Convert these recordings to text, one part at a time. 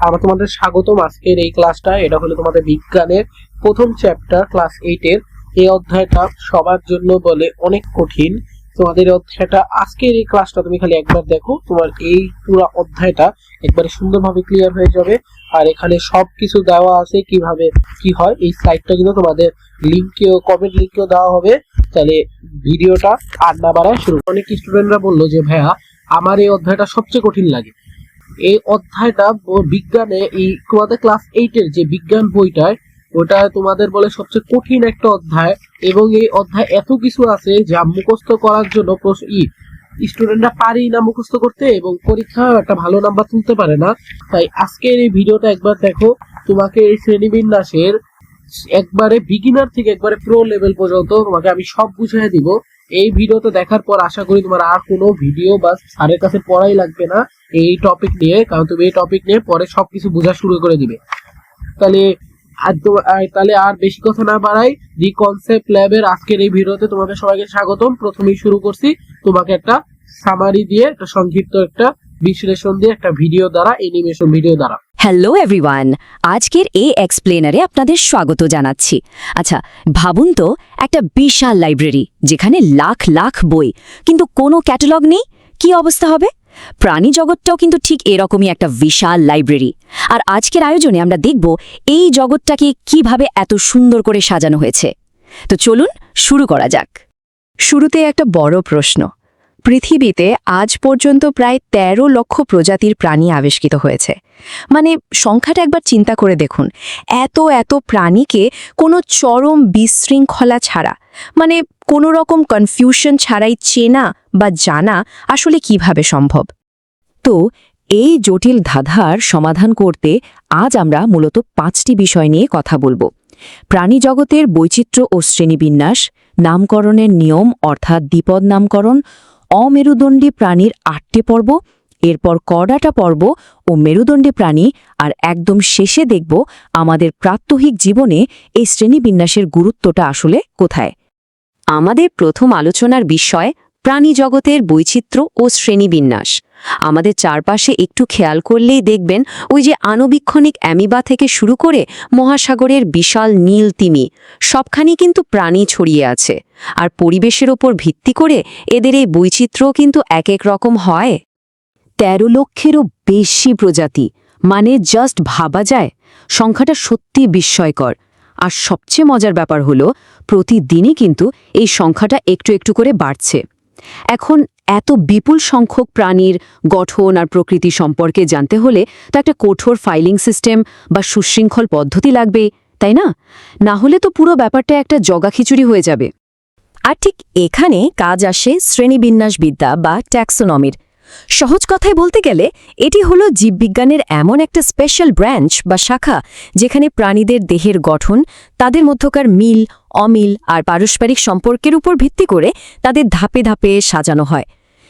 আমরা তোমাদের স্বাগতম আজকের এই ক্লাসটা। এটা হলো তোমাদের বিজ্ঞানের প্রথম চ্যাপ্টার ক্লাস 8 এর। এই অধ্যায়টা সবার জন্য বলে অনেক কঠিন। তোমাদের এই অধ্যায়টা আজকের এই ক্লাসটা তুমি খালি একবার দেখো, তোমার এই পুরো অধ্যায়টা একবারে সুন্দরভাবে ক্লিয়ার হয়ে যাবে। আর এখানে সবকিছু দেওয়া আছে কিভাবে কি হয়। এই স্লাইডটা কিন্তু তোমাদের লিংকেও কমেন্ট লিংকেও দেওয়া হবে। তাহলে ভিডিওটা আর না বাড়ায় শুরু। অনেক স্টুডেন্টরা বললো যে ভাইয়া আমার এই অধ্যায়টা সবচেয়ে কঠিন লাগে। এই অধ্যায়টা বিজ্ঞানে এই তোমাদের ক্লাস 8 এর যে বিজ্ঞান বইটায় ওটা তোমাদের বলে সবচেয়ে কঠিন একটা অধ্যায়। এবং এই অধ্যায় এত কিছু আছে যা মুখস্থ করার জন্য স্টুডেন্টরা পারেই না মুখস্থ করতে, এবং পরীক্ষা একটা ভালো নাম্বার তুলতে পারে না। তাই আজকের এই ভিডিওটা একবার দেখো, তোমাকে এই শ্রেণীবিন্যাসের একবারে বিগিনার থেকে একবারে প্রো লেভেল পর্যন্ত তোমাকে আমি সব বুঝিয়ে দিব। এই ভিডিওটা দেখার পর আশা করি তোমার আর কোনো ভিডিও বা স্যারের কাছে পড়াই লাগবে না এই টপিক নিয়ে, কারণ তুমি এই টপিক নিয়ে পরে সবকিছু বোঝা শুরু করে দিবে। তাহলে আর বেশি কথা না বাড়াই, দি কনসেপ্ট ল্যাবের আজকের এই ভিডিওতে তোমাদের সবাইকে স্বাগতম। প্রথমেই শুরু করছি তোমাকে একটা সামারি দিয়ে, একটা সংক্ষিপ্ত একটা বিশ্লেষণ দিয়ে, একটা ভিডিও দ্বারা, অ্যানিমেশন ভিডিও দ্বারা। হ্যালো এভরিওয়ান, আজকের এই এক্সপ্লেনারে আপনাদের স্বাগত জানাচ্ছি। আচ্ছা, ভাবুন তো একটা বিশাল লাইব্রেরি যেখানে লাখ লাখ বই, কিন্তু কোনো ক্যাটালগ নেই, কি অবস্থা হবে? প্রাণী জগৎটাও কিন্তু ঠিক এরকমই একটা বিশাল লাইব্রেরি। আর আজকের আয়োজনে আমরা দেখব এই জগৎটাকে কিভাবে এত সুন্দর করে সাজানো হয়েছে। তো চলুন শুরু করা যাক। শুরুতে একটা বড় প্রশ্ন। পৃথিবীতে আজ পর্যন্ত প্রায় 13 লক্ষ প্রজাতির প্রাণী আবিষ্কৃত হয়েছে। মানে সংখ্যাটা একবার চিন্তা করে দেখুন, এত এত প্রাণীকে কোনো চরম বিশৃঙ্খলা ছাড়া, মানে কোনো রকম কনফিউশন ছাড়াই চেনা বা জানা আসলে কিভাবে সম্ভব? তো এই জটিল ধাঁধার সমাধান করতে আজ আমরা মূলত 5টি বিষয় নিয়ে কথা বলবো। প্রাণী জগতের বৈচিত্র্য ও শ্রেণীবিন্যাস, নামকরণের নিয়ম অর্থাৎ দ্বিপদ নামকরণ, অমেরুদণ্ডী প্রাণীর 8টি পর্ব, এরপর কর্ডাটা পর্ব ও মেরুদণ্ডী প্রাণী, আর একদম শেষে দেখব আমাদের প্রাত্যহিক জীবনে এই শ্রেণীবিন্যাসের গুরুত্বটা আসলে কোথায়। আমাদের প্রথম আলোচনার বিষয় প্রাণী জগতের বৈচিত্র্য ও শ্রেণীবিন্যাস। আমাদের চারপাশে একটু খেয়াল করলেই দেখবেন ওই যে আণুবীক্ষণিক অ্যামিবা থেকে শুরু করে মহাসাগরের বিশাল নীল তিমি, সবখানি কিন্তু প্রাণী ছড়িয়ে আছে। আর পরিবেশের ওপর ভিত্তি করে এদের এই বৈচিত্র্য কিন্তু এক এক রকম হয়। 13 লক্ষেরও বেশি প্রজাতি, মানে জাস্ট ভাবা যায়। সংখ্যাটা সত্যি বিস্ময়কর। আর সবচেয়ে মজার ব্যাপার হলো প্রতিদিনই কিন্তু এই সংখ্যাটা একটু একটু করে বাড়ছে। এখন এত বিপুল সংখ্যক প্রাণীর গঠন আর প্রকৃতি সম্পর্কে জানতে হলে তো একটা কঠোর ফাইলিং সিস্টেম বা সুশৃঙ্খল পদ্ধতি লাগবে, তাই না? না হলে তো পুরো ব্যাপারটা একটা জগাখিচুড়ি হয়ে যাবে। আর ঠিক এখানে কাজ আসে শ্রেণীবিন্যাসবিদ্যা বা ট্যাক্সোনমির। সহজ কথায় বলতে গেলে এটি হলো জীববিজ্ঞানের এমন একটা স্পেশাল ব্রাঞ্চ বা শাখা যেখানে প্রাণীদের দেহের গঠন, তাদের মধ্যকার মিল অমিল আর পারস্পরিক সম্পর্কের উপর ভিত্তি করে তাদের ধাপে ধাপে সাজানো হয়।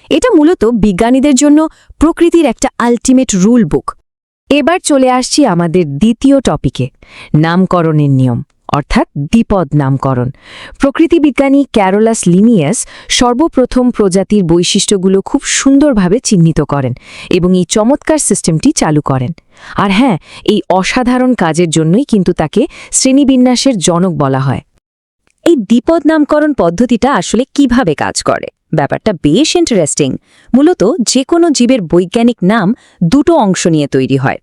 এটা মূলত বিজ্ঞানীদের জন্য প্রকৃতির একটা আল্টিমেট রুল বুক। এবার চলে আসছি আমাদের দ্বিতীয় টপিকে, নামকরণের নিয়ম অর্থাৎ দ্বিপদ নামকরণ। প্রকৃতিবিজ্ঞানী ক্যারোলাস লিনিয়াস সর্বপ্রথম প্রজাতির বৈশিষ্ট্যগুলো খুব সুন্দরভাবে চিহ্নিত করেন এবং এই চমৎকার সিস্টেমটি চালু করেন। আর হ্যাঁ, এই অসাধারণ কাজের জন্যই কিন্তু তাকে শ্রেণীবিন্যাসের জনক বলা হয়। এই দ্বিপদ নামকরণ পদ্ধতিটা আসলে কিভাবে কাজ করে? ব্যাপারটা বেশ ইন্টারেস্টিং। মূলত যে কোনো জীবের বৈজ্ঞানিক নাম দুটো অংশ নিয়ে তৈরি হয়।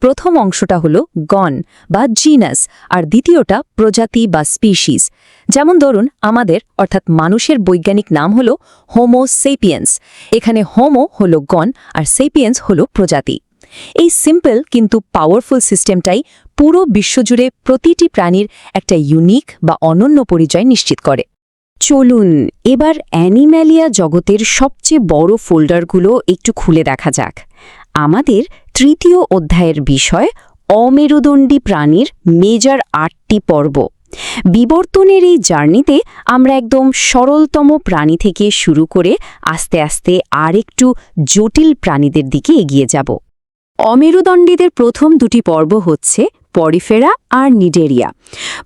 প্রথম অংশটা হলো গণ বা জিনাস, আর দ্বিতীয়টা প্রজাতি বা স্পিসিস। যেমন ধরুন আমাদের অর্থাৎ মানুষের বৈজ্ঞানিক নাম হলো হোমো সেপিয়েন্স। এখানে হোমো হলো গণ আর সেপিয়েন্স হলো প্রজাতি। এই সিম্পল কিন্তু পাওয়ারফুল সিস্টেমটাই পুরো বিশ্বজুড়ে প্রতিটি প্রাণীর একটা ইউনিক বা অনন্য পরিচয় নিশ্চিত করে। চলুন এবার অ্যানিম্যালিয়া জগতের সবচেয়ে বড় ফোল্ডারগুলো একটু খুলে দেখা যাক। আমাদের তৃতীয় অধ্যায়ের বিষয় অমেরুদণ্ডী প্রাণীর মেজর 8টি পর্ব। বিবর্তনের এই জার্নিতে আমরা একদম সরলতম প্রাণী থেকে শুরু করে আস্তে আস্তে আরেকটু জটিল প্রাণীদের দিকে এগিয়ে যাব। অমেরুদণ্ডীদের প্রথম দুটি পর্ব হচ্ছে পরিফেরা আর নিডেরিয়া।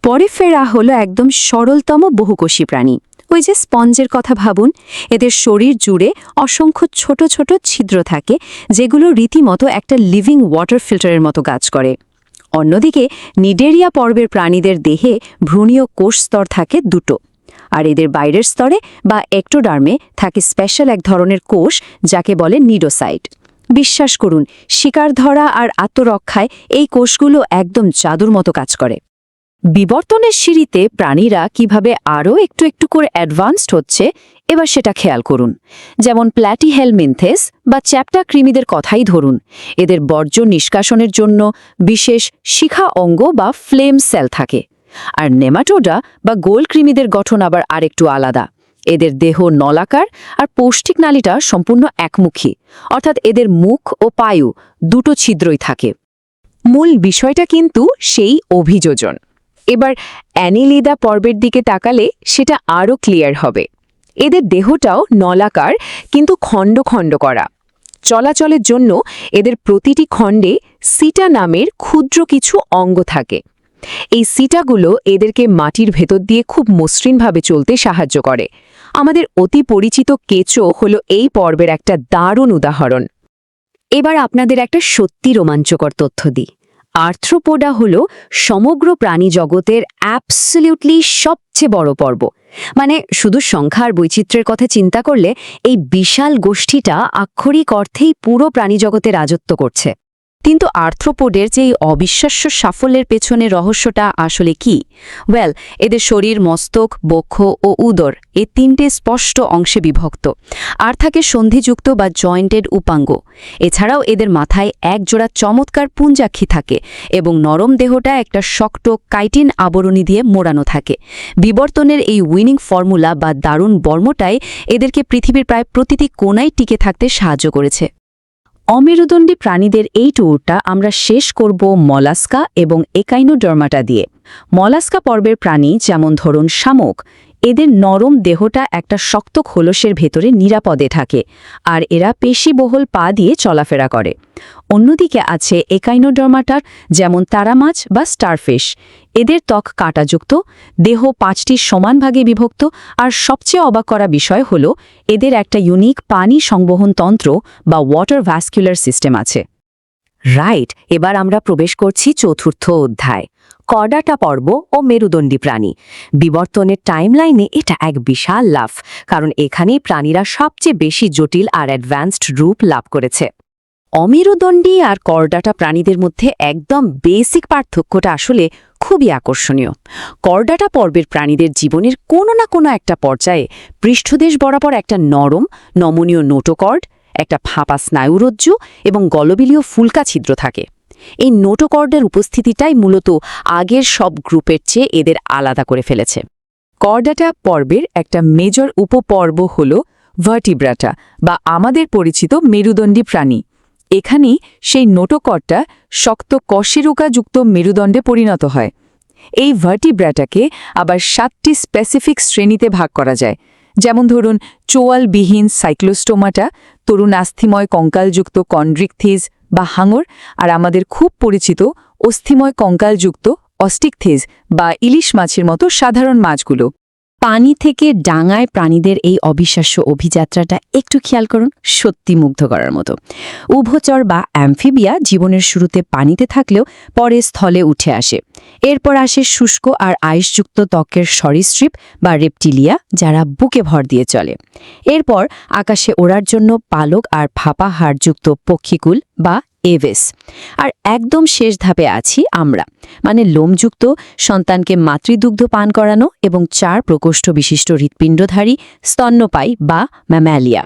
পরিফেরা হলো একদম সরলতম বহুকোষী প্রাণী, ওই যে স্পঞ্জের কথা ভাবুন, এদের শরীর জুড়ে অসংখ্য ছোট ছোট ছিদ্র থাকে, যেগুলো রীতিমতো একটা লিভিং ওয়াটার ফিল্টারের মতো কাজ করে। অন্যদিকে নিডেরিয়া পর্বের প্রাণীদের দেহে ভ্রূণীয় কোষ স্তর থাকে দুটো, আর এদের বাইরের স্তরে বা একটোডার্মে থাকে স্পেশাল এক ধরনের কোষ যাকে বলে নিডোসাইট। বিশ্বাস করুন, শিকার ধরা আর আত্মরক্ষায় এই কোষগুলো একদম জাদুর মতো কাজ করে। বিবর্তনের সিঁড়িতে প্রাণীরা কিভাবে আরও একটু একটু করে অ্যাডভান্সড হচ্ছে, এবার সেটা খেয়াল করুন। যেমন প্ল্যাটিহেলমিনথেস বা চ্যাপ্টা কৃমিদের কথাই ধরুন, এদের বর্জ্য নিষ্কাশনের জন্য বিশেষ শিখা অঙ্গ বা ফ্লেম সেল থাকে। আর নেমাটোডা বা গোল কৃমিদের গঠন আবার আরেকটু আলাদা। এদের দেহ নলাকার আর পৌষ্টিক নালীটা সম্পূর্ণ একমুখী, অর্থাৎ এদের মুখ ও পায়ু দুটো ছিদ্রই থাকে। মূল বিষয়টা কিন্তু সেই অভিযোজন। এবার অ্যানিলিডা পর্বের দিকে তাকালে সেটা আরও ক্লিয়ার হবে। এদের দেহটাও নলাকার, কিন্তু খণ্ড খণ্ড করা। চলাচলের জন্য এদের প্রতিটি খণ্ডে সিটা নামের ক্ষুদ্র কিছু অঙ্গ থাকে। এই সিটাগুলো এদেরকে মাটির ভেতর দিয়ে খুব মসৃণভাবে চলতে সাহায্য করে। আমাদের অতি পরিচিত কেঁচো হলো এই পর্বের একটা দারুণ উদাহরণ। এবার আপনাদের একটা সত্যি রোমাঞ্চকর তথ্য দিই। আর্থ্রোপোডা হলো সমগ্র প্রাণী জগতের অ্যাবসলিউটলি সবচেয়ে বড় পর্ব। মানে শুধু সংখ্যা আর বৈচিত্র্যের কথা চিন্তা করলে এই বিশাল গোষ্ঠীটা আক্ষরিক অর্থেই পুরো প্রাণীজগতে রাজত্ব করছে। কিন্তু আর্থ্রোপোডের যে এই অবিশ্বাস্য সাফল্যের পেছনে রহস্যটা আসলে কি? ওয়েল, এদের শরীর, মস্তক, বক্ষ ও উদর এই তিনটে স্পষ্ট অংশে বিভক্ত, আর থাকে সন্ধিযুক্ত বা জয়েন্টেড উপাঙ্গ। এছাড়াও এদের মাথায় একজোড়া চমৎকার পুঞ্জাক্ষী থাকে এবং নরম দেহটা একটা শক্ত কাইটিন আবরণী দিয়ে মোড়ানো থাকে। বিবর্তনের এই উইনিং ফর্মুলা বা দারুণ বর্মটাই এদেরকে পৃথিবীর প্রায় প্রতিটি কোণায় টিকে থাকতে সাহায্য করেছে। অমেরুদণ্ডী প্রাণীদের এই ট্যুরটা আমরা শেষ করব মলাস্কা এবং একাইনোডার্মাটা দিয়ে। মলাস্কা পর্বের প্রাণী যেমন ধরুন শামুক, এদের নরম দেহটা একটা শক্ত খোলসের ভেতরে নিরাপদে থাকে, আর এরা পেশিবহুল পা দিয়ে চলাফেরা করে। অন্যদিকে আছে একাইনোডার্মাটার, যেমন তারামাছ বা স্টারফিশ। এদের ত্বক কাঁটাযুক্ত, দেহ 5টি সমান ভাগে বিভক্ত, আর সবচেয়ে অবাক করা বিষয় হল এদের একটা ইউনিক পানি সংবহন তন্ত্র বা ওয়াটার ভ্যাসকুলার সিস্টেম আছে। রাইট, এবার আমরা প্রবেশ করছি চতুর্থ অধ্যায়, কর্ডাটা পর্ব ও মেরুদণ্ডী প্রাণী। বিবর্তনের টাইমলাইনে এটা এক বিশাল লাফ, কারণ এখানেই প্রাণীরা সবচেয়ে বেশি জটিল আর অ্যাডভান্সড রূপ লাভ করেছে। অমেরুদণ্ডী আর কর্ডাটা প্রাণীদের মধ্যে একদম বেসিক পার্থক্যটা আসলে খুবই আকর্ষণীয়। কর্ডাটা পর্বের প্রাণীদের জীবনের কোনো না কোনো একটা পর্যায়ে পৃষ্ঠদেশ বরাবর একটা নরম, নমনীয় নোটোকর্ড, একটা ফাঁপা স্নায়ুরজ্জু এবং গলবিলীয় ফুলকা ছিদ্র থাকে। এই নোটোকর্ডের উপস্থিতিটাই মূলত আগের সব গ্রুপের চেয়ে এদের আলাদা করে ফেলেছে। কর্ডাটা পর্বের একটা মেজর উপপর্ব হল ভার্টিব্রাটা বা আমাদের পরিচিত মেরুদণ্ডী প্রাণী। এখানেই সেই নোটোকর্ডটা শক্ত কশেরুকাযুক্ত মেরুদণ্ডে পরিণত হয়। এই ভার্টিব্রাটাকে আবার 7টি স্পেসিফিক শ্রেণীতে ভাগ করা যায়, যেমন ধরুন চোয়ালবিহীন সাইক্লোস্টোমাটা, তরুণ আস্থিময় কঙ্কালযুক্ত কন্ড্রিকথিস বা হাঙর, আর আমাদের খুব পরিচিত অস্থিময় কঙ্কালযুক্ত অস্টিকথিস বা ইলিশ মাছের মতো সাধারণ মাছগুলো। পানি থেকে ডাঙায় প্রাণীদের এই অবিশ্বাস্য অভিযাত্রাটা একটু খেয়াল করুন, সত্যি মুগ্ধ করার মতো। উভচর বা অ্যামফিবিয়া জীবনের শুরুতে পানিতে থাকলেও পরে স্থলে উঠে আসে। এরপর আসে শুষ্ক আর আইসযুক্ত ত্বকের সরীসৃপ বা রেপটিলিয়া, যারা বুকে ভর দিয়ে চলে। এরপর আকাশে ওড়ার জন্য পালক আর ফাঁপা হাড়যুক্ত পক্ষীকুল বা এভেস। আর একদম শেষ ধাপে আছি আমরা, মানে লোমযুক্ত, সন্তানকে মাতৃদুগ্ধ পান করানো এবং 4 প্রকোষ্ঠ বিশিষ্ট হৃৎপিণ্ডধারী স্তন্যপায়ী বা ম্যামালিয়া।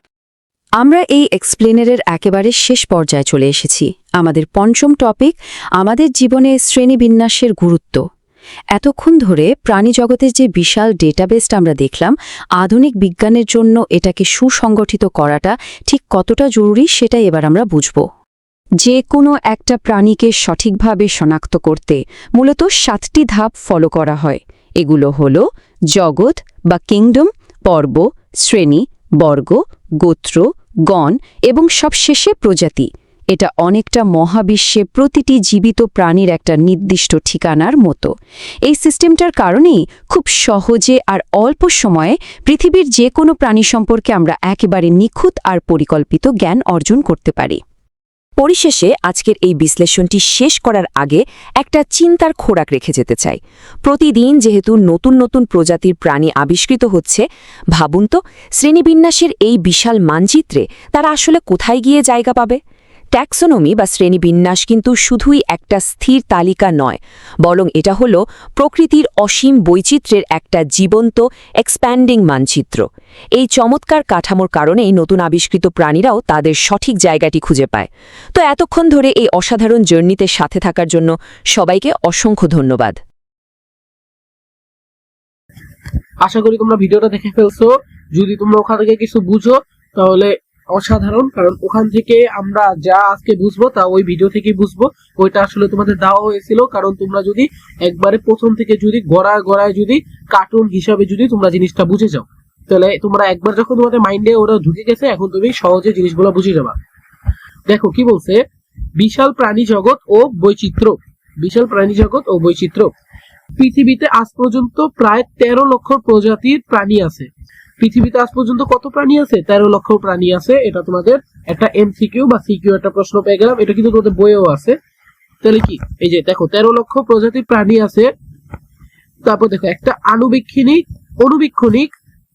আমরা এই এক্সপ্লেনারের একেবারে শেষ পর্যায়ে চলে এসেছি। আমাদের পঞ্চম টপিক, আমাদের জীবনে শ্রেণীবিন্যাসের গুরুত্ব। এতক্ষণ ধরে প্রাণীজগতের যে বিশাল ডেটাবেসটা আমরা দেখলাম, আধুনিক বিজ্ঞানের জন্য এটাকে সুসংগঠিত করাটা ঠিক কতটা জরুরি সেটাই এবার আমরা বুঝব। যে কোনো একটা প্রাণীকে সঠিকভাবে শনাক্ত করতে মূলত 7টি ধাপ ফলো করা হয়। এগুলো হল জগৎ বা কিংডম, পর্ব, শ্রেণী, বর্গ, গোত্র, গণ এবং সবশেষে প্রজাতি। এটা অনেকটা মহাবিশ্বে প্রতিটি জীবিত প্রাণীর একটা নির্দিষ্ট ঠিকানার মতো। এই সিস্টেমটার কারণেই খুব সহজে আর অল্প সময়ে পৃথিবীর যে কোনো প্রাণী সম্পর্কে আমরা একেবারে নিখুঁত আর পরিকল্পিত জ্ঞান অর্জন করতে পারি। পরিশেষে আজকের এই বিশ্লেষণটি শেষ করার আগে একটা চিন্তার খোরাক রেখে যেতে চাই। প্রতিদিন যেহেতু নতুন নতুন প্রজাতির প্রাণী আবিষ্কৃত হচ্ছে, ভাবুন তো শ্রেণীবিন্যাসের এই বিশাল মানচিত্রে তারা আসলে কোথায় গিয়ে জায়গা পাবে? ট্যাক্সোনমি বা শ্রেণীবিন্যাস কিন্তু শুধুই একটা স্থির তালিকা নয়, বরং এটা হলো প্রকৃতির অসীম বৈচিত্র্যের একটা জীবন্ত এক্সপ্যান্ডিং মানচিত্র। এই চমৎকার কাঠামোর কারণেই নতুন আবিষ্কৃত প্রাণীরাও তাদের সঠিক জায়গাটি খুঁজে পায়। তো এতক্ষণ ধরে এই অসাধারণ জার্নিতে সাথে থাকার জন্য সবাইকে অসংখ্য ধন্যবাদ। আশা করি তোমরা ভিডিওটা দেখে ফেলছো। যদি তোমরা ওখান থেকে কিছু বুঝো তাহলে অসাধারণ, কারণ ওখান থেকে আমরা যা আজকে বুঝবো তা ওই ভিডিও থেকে বুঝবো। ওইটা আসলে তোমাদের দেওয়া হয়েছিল, কারণ তোমরা যদি একবারে প্রথম থেকে যদি গড়ায় গড়ায় যদি কার্টুন হিসাবে যদি তোমরা জিনিসটা বুঝে যাও, তাহলে তোমরা একবার যখন তোমাদের মাইন্ডে ওরা ঢুকে গেছে, এখন তুমি সহজে জিনিসগুলো বুঝে যাবা। দেখো কি বলছে, বিশাল প্রাণী জগৎ ও বৈচিত্র্য। বিশাল প্রাণী জগৎ ও বৈচিত্র্য। পৃথিবীতে আজ পর্যন্ত প্রায় 13 লক্ষ প্রজাতির প্রাণী আছে। পৃথিবীতে আজ পর্যন্ত কত প্রাণী আছে? 13 লক্ষ প্রাণী আছে। এটা তোমাদের একটা এমসিকিউ বা সিকিউ একটা প্রশ্ন পেয়ে গেলাম। এটা কিন্তু তোমাদের বইয়েও আছে। তাহলে কি, এই যে দেখো 13 লক্ষ প্রজাতির প্রাণী আছে। তারপর দেখো একটা অনুবীক্ষণিক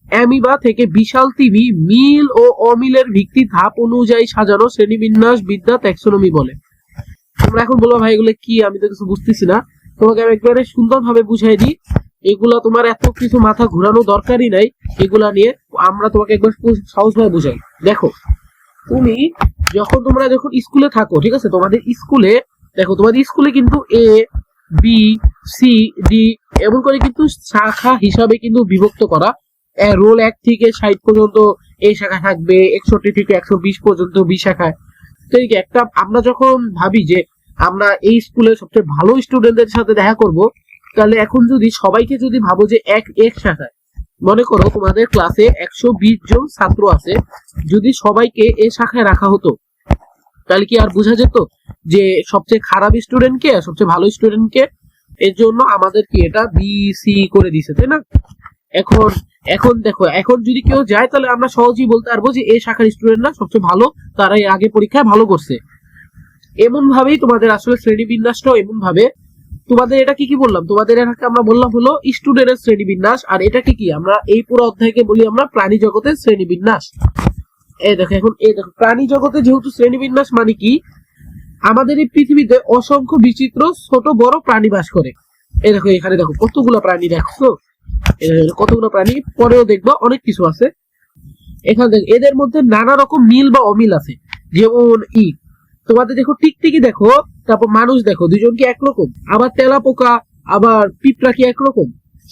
অ্যামিবা থেকে বিশাল তিমি মিল ও অমিলের ভিত্তি ধাপ অনুযায়ী সাজানো শ্রেণীবিন্যাস বিদ্যা ট্যাক্সোনমি বলে। তোমরা এখন বলবো ভাই এগুলো কি, আমি তো কিছু বুঝতেছি না। তোমাকে আমি একবারে সুন্দরভাবে বুঝাই দিই। এগুলা তোমার এত কিছু মাথা ঘুরানো দরকারই নাই। এগুলা নিয়ে আমরা তোমাকে একবার সহজভাবে বুঝাই। দেখো তুমি তোমরা যখন স্কুলে থাকো, ঠিক আছে, তোমাদের স্কুলে দেখো, তোমাদের স্কুলে কিন্তু এ বি সি ডি এমন করে কিন্তু শাখা হিসাবে কিন্তু বিভক্ত করা। রোল 1 থেকে 60 পর্যন্ত এই শাখা থাকবে, 61 থেকে 120 পর্যন্ত বি শাখায়। তো একটা আমরা যখন ভাবি যে আমরা এই স্কুলের সবচেয়ে ভালো স্টুডেন্টদের সাথে দেখা করব, তাহলে এখন যদি সবাইকে যদি ভাবো যে এক শাখায়, মনে করো তোমাদের ক্লাসে 120 জন ছাত্র আছে, যদি সবাইকে এই শাখায় রাখা হতো, তাহলে কি আর বোঝা যেত যে সবচেয়ে খারাপ স্টুডেন্ট কে, সবচেয়ে ভালো স্টুডেন্ট কে? এর জন্য আমাদের কি এটা বি সি করে দিছে, তাই না? এখন দেখো, এখন যদি কেউ যায় তাহলে আমরা সহজেই বলতে পারবো যে এই শাখার স্টুডেন্টরা সবচেয়ে ভালো, তারাই আগে পরীক্ষায় ভালো করছে। এমন ভাবেই তোমাদের আসলে শ্রেণীবিন্যাসটাও এমন ভাবে। তোমাদের এটা কি বললাম, তোমাদের এটাকে আমরা বললাম হলো স্টুডেন্টের শ্রেণীবিন্যাস, আর এটাকে কি আমরা এই পুরো অধ্যায়কে বলি আমরা প্রাণী জগতের শ্রেণীবিন্যাস। এই দেখো, এখন এই দেখো প্রাণী জগতে যেহেতু শ্রেণীবিন্যাস মানে কি, আমাদের এই পৃথিবীতে অসংখ্য বিচিত্র ছোট বড় প্রাণী বাস করে। এই দেখো এখানে দেখো কতগুলো প্রাণী, দেখছো কতগুলো প্রাণী, পরেও দেখবো অনেক কিছু আছে। এখানে দেখো এদের মধ্যে নানা রকম মিল বা অমিল আছে। যেমন তোমাদের দেখো টিকটিকি দেখো, তারপর মানুষ দেখো, দুজন কি একরকম? আবার তেলাপোকা, আবার পিঁপড়া কি একরকম?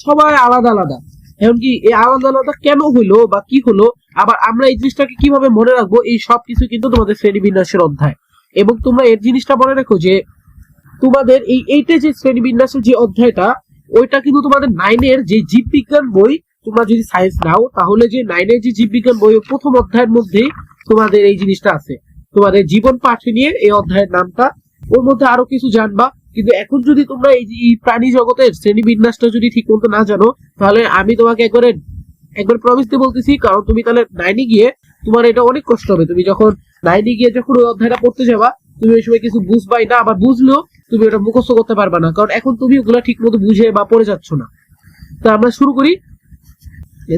সবাই আলাদা আলাদা। এখন কি এই আলাদা আলাদা কেন হইলো বা কি হলো, আবার আমরা এই জিনিসটাকে কিভাবে মনে রাখবো, এই সব কিছু কিন্তু তোমাদের শ্রেণীবিন্যাসের অধ্যায়। এবং তোমরা এর জিনিসটা মনে রাখো যে তোমাদের এইটা যে শ্রেণীবিন্যাসের যে অধ্যায়টা, ওইটা কিন্তু তোমাদের 9-এর যে জীববিজ্ঞান বই, তোমরা যদি সায়েন্স নাও তাহলে যে 9-এর যে জীববিজ্ঞান বই প্রথম অধ্যায়ের মধ্যেই তোমাদের এই জিনিসটা আছে। তোমাদের জীবন পাঠে নিয়ে এই অধ্যায়ের নামটা, ওর মধ্যে আরো কিছু জানবা। কিন্তু এখন যদি তোমরা এই প্রাণী জগতের শ্রেণীবিন্যাসটা যদি ঠিক মতো না জানো, তাহলে আমি তোমাকে একবার প্রমিস দিয়ে বলতেছি, কারণ তুমি তাহলে 9-এ গিয়ে তোমার এটা অনেক কষ্ট হবে। তুমি যখন 9-এ গিয়ে যখন ওই অধ্যায়টা পড়তে যাবা, তুমি ওই সময় কিছু বুঝবাই না, আবার বুঝলেও তুমি ওটা মুখস্থ করতে পারবা না, কারণ এখন তুমি ওগুলা ঠিক মতো বুঝে বা পড়ে যাচ্ছ না। তা আমরা শুরু করি।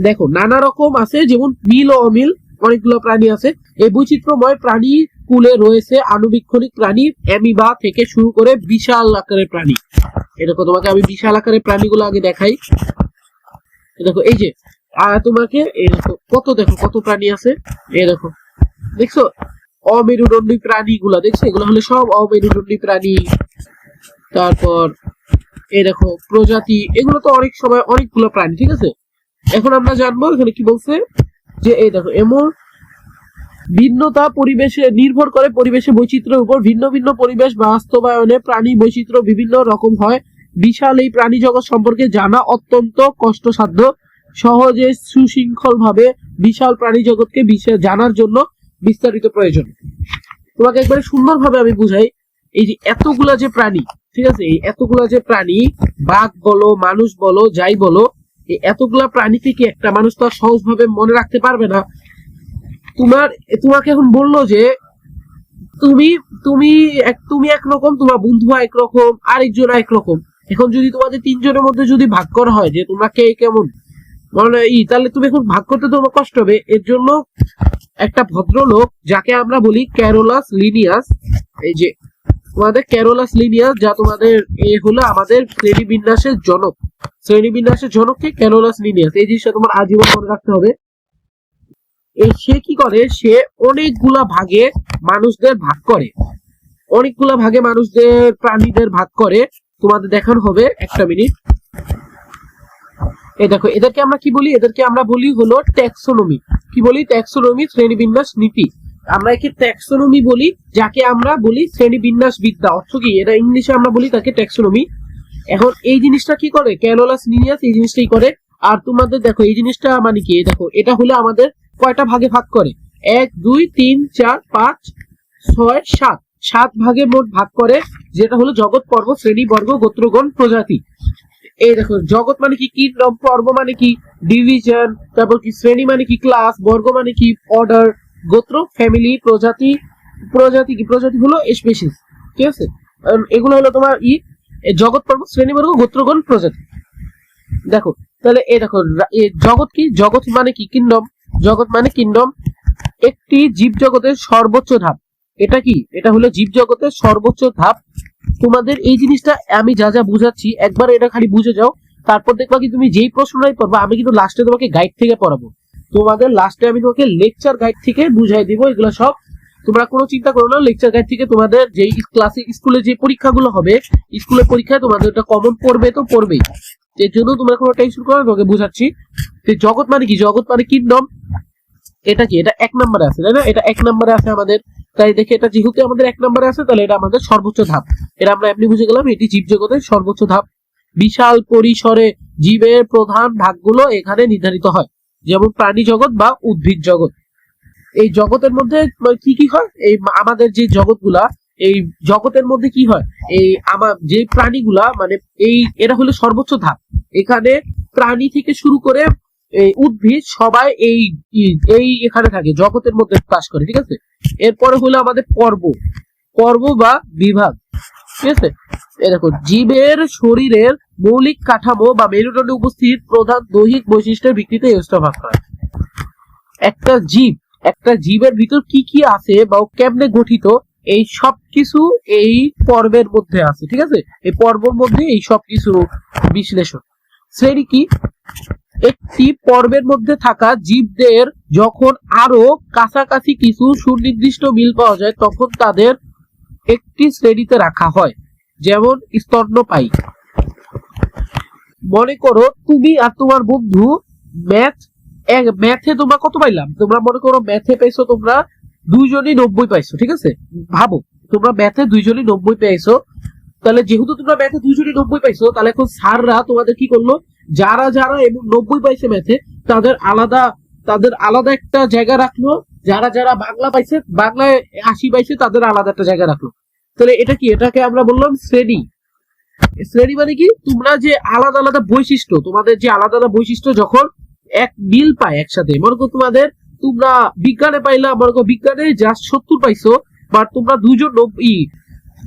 দেখো নানা রকম আছে, যেমন মিল ও অমিল অনেকগুলো প্রাণী আছে। এই বৈচিত্র্যময় প্রাণী কুলে রয়েছে আনুবীক্ষণিক প্রাণী অ্যামিবা থেকে শুরু করে বিশাল আকারের প্রাণী। এরকম তোমাকে আমি বিশাল আকারের প্রাণীগুলো আগে দেখাই। দেখো এই যে তোমাকে কত প্রাণী আছে। এই দেখো, দেখছো অমেরুদণ্ডী প্রাণীগুলা, দেখছো এগুলো হলো সব অমেরুদণ্ডী প্রাণী। তারপর এই দেখো প্রজাতি, এগুলো তো অনেক সময় অনেকগুলো প্রাণী, ঠিক আছে। এখন আমরা জানবো এখানে কি বলছে, যে এই দেখো এমন ভিন্নতা পরিবেশে নির্ভর করে, পরিবেশে বৈচিত্র্যের উপর ভিন্ন ভিন্ন পরিবেশ বাস্তবায়নে প্রাণী বৈচিত্র্য বিভিন্ন রকম হয়। বিশাল এই প্রাণী জগৎ সম্পর্কে জানা অত্যন্ত কষ্টসাধ্য। সহজে সুশৃঙ্খল ভাবে বিশাল প্রাণী জগৎকে জানার জন্য বিস্তারিত প্রয়োজন। তোমাকে একবারে সুন্দরভাবে আমি বুঝাই। এই যে এতগুলা যে প্রাণী, ঠিক আছে, এই এতগুলা যে প্রাণী, বাঘ বলো মানুষ বলো যাই বলো, এই এতগুলা প্রাণী থেকে একটা মানুষ তো আর সহজভাবে মনে রাখতে পারবে না। তোমাকে এখন বললো যে তুমি তুমি তুমি একরকম, তোমার বন্ধু একরকম, আরেকজন একরকম। এখন যদি তোমাদের তিনজনের মধ্যে যদি ভাগ করা হয় যে তোমরা কে কেমন মানে তাহলে তুমি এখন ভাগ করতে তোমার কষ্ট হবে। এর জন্য একটা ভদ্রলোক যাকে আমরা বলি ক্যারোলাস লিনিয়াস, এই যে তোমাদের ক্যারোলাস লিনিয়াস, যা তোমাদের এ হলো আমাদের শ্রেণীবিন্যাসের জনক। শ্রেণীবিন্যাসের জনককে ক্যারোলাস লিনিয়াস, এই জিনিসটা তোমার আজীবন মনে রাখতে হবে। সে কি করে, সে অনেকগুলা ভাগে মানুষদের ভাগ করে, অনেকগুলা ভাগে মানুষদের প্রাণীদের ভাগ করে। তোমাদের দেখানো হবে, একটা মিনিট। এই দেখো, এদেরকে আমরা কি বলি, এদেরকে আমরা বলি হলো ট্যাক্সোনমি। কি বলি? ট্যাক্সোনমি, শ্রেণীবিন্যাস নীতি। আমরা একে ট্যাক্সোনমি বলি, যাকে আমরা বলি শ্রেণীবিন্যাস বিদ্যা। অর্থ কি, এটা ইংলিশে আমরা বলি তাকে ট্যাক্সোনমি। এখন এই জিনিসটা কি করে ক্যারোলাস লিনিয়াস, এই জিনিসটাই করে। আর তোমাদের দেখো এই জিনিসটা মানে কি, দেখো এটা হলো আমাদের কয়টা ভাগে ভাগ করে, 1 2 3 4 5 6 7, 7 ভাগে মোট ভাগ করে, যেটা হলো জগৎ, পর্ব, শ্রেণী, বর্গ, গোত্রগণ, প্রজাতি। এই দেখো, জগৎ মানে কি কিংডম, পর্ব মানে কি ডিভিশন, তারপর কি শ্রেণী মানে কি ক্লাস, বর্গ মানে কি অর্ডার, গোত্র ফ্যামিলি, প্রজাতি, প্রজাতি কি, প্রজাতি হলো স্পেসিস। ঠিক আছে, এগুলো হলো তোমার জগৎ, পর্ব, শ্রেণী, বর্গ, গোত্রগণ, প্রজাতি। দেখো তাহলে এই দেখো, জগৎ কি, জগৎ মানে কি কিংডম, জগৎ মানে কিংডম, একটি জীব জগতের সর্বোচ্চ ধাপ। এটা কি, এটা হলো জীব জগতের সর্বোচ্চ ধাপ। তোমাদের এই জিনিসটা আমি যা যা বুঝাচ্ছি একবার এটা খালি বুঝে যাও, তারপর দেখবা কি তুমি যেই প্রশ্নটাই পড়বা আমি কিন্তু লাস্টে তোমাকে গাইড থেকে পড়াবো। তোমাদের লাস্টে আমি তোমাকে লেকচার গাইড থেকে বুঝাই দিব এগুলো সব। তোমরা কোনো চিন্তা করো না, লেকচার গাইড থেকে তোমাদের যেই ক্লাসে স্কুলে যে পরীক্ষাগুলো হবে, স্কুলের পরীক্ষায় তোমাদের এটা কমন পড়বে তো পড়বেই। এর জন্য তোমরা কোনো টেনশন করো না, তোমাকে বুঝাচ্ছি। জগৎ মানে কি, জগৎ মানে কিংডম। এটা কি, এটা 1 নম্বরে আছে, তাই না? এটা 1 নম্বরে আছে আমাদের। তাই দেখে এটা যেহেতু আমাদের 1 নম্বরে আছে, তাহলে এটা আমাদের সর্বোচ্চ ধাপ। এটা আমরা এমনি বুঝে গেলাম, এটি জীব জগতের সর্বোচ্চ ধাপ। বিশাল পরিসরে জীবের প্রধান ভাগগুলো এখানে নির্ধারিত হয়, যেমন প্রাণী জগৎ বা উদ্ভিদ জগৎ। এই জগতের মধ্যে কি কি হয়, এই আমাদের যে জগৎগুলা, এই জগতের মধ্যে কি হয়, এই আমার যে প্রাণীগুলা মানে এরা হলো সর্বোচ্চ ধাপ। এখানে প্রাণী থেকে শুরু করে এই উদ্ভিদ সবাই এই এখানে থাকে, জগতের মধ্যে বাস করে। ঠিক আছে, এরপরে হলো আমাদের পর্ব, পর্ব বা বিভাগ। ঠিক আছে, এই দেখো, জীবের শরীরের মৌলিক কাঠামো বা মেরুদণ্ডে উপস্থিত প্রধান দৈহিক বৈশিষ্ট্যের ভিত্তিতে এই ভাগ করা। একটা জীবের ভিতর কি কি আছে বা কেমনে গঠিত, এই সব কিছু এই পর্বের মধ্যে আছে। ঠিক আছে, এই পর্বের মধ্যে এই সব কিছু বিশ্লেষণ। শ্রেণী কি, একটি পর্বের মধ্যে থাকা জীবদের যখন আরো কাছাকাছি কিছু সুনির্দিষ্ট মিল পাওয়া যায় তখন তাদের একটি শ্রেণীতে রাখা হয়, যেমন স্তন্যপায়ী। মনে করো তুমি আর তোমার বন্ধু ম্যাথে তোমরা কত পাইলাম, তোমরা মনে করো ম্যাথে পাইছো তোমরা দুইজনই 90 পাইছো। ঠিক আছে, ভাবো তোমরা ম্যাথে দুইজনই 90 পাইছো। তাহলে যেহেতু তোমরা ম্যাথে দুইজনই 90 পাইছো, তাহলে এখন স্যাররা তোমাদের কি করলো, যারা যারা এবং 90 পাইছে ম্যাথে তাদের আলাদা একটা জায়গা রাখলো, যারা যারা বাংলা পাইছে, বাংলায় 80 পাইছে, তাদের আলাদা একটা জায়গা রাখলো। তাহলে এটা কি, এটাকে আমরা বললাম শ্রেণী। শ্রেণী মানে কি, তোমরা যে আলাদা আলাদা বৈশিষ্ট্য, তোমাদের যে আলাদা আলাদা বৈশিষ্ট্য যখন এক মিল পায় একসাথে, মনে করো তোমরা বিজ্ঞানে পাইলা, মনে করো বিজ্ঞানে জাস্ট 70 পাইছো, বা তোমরা দুইজন 90,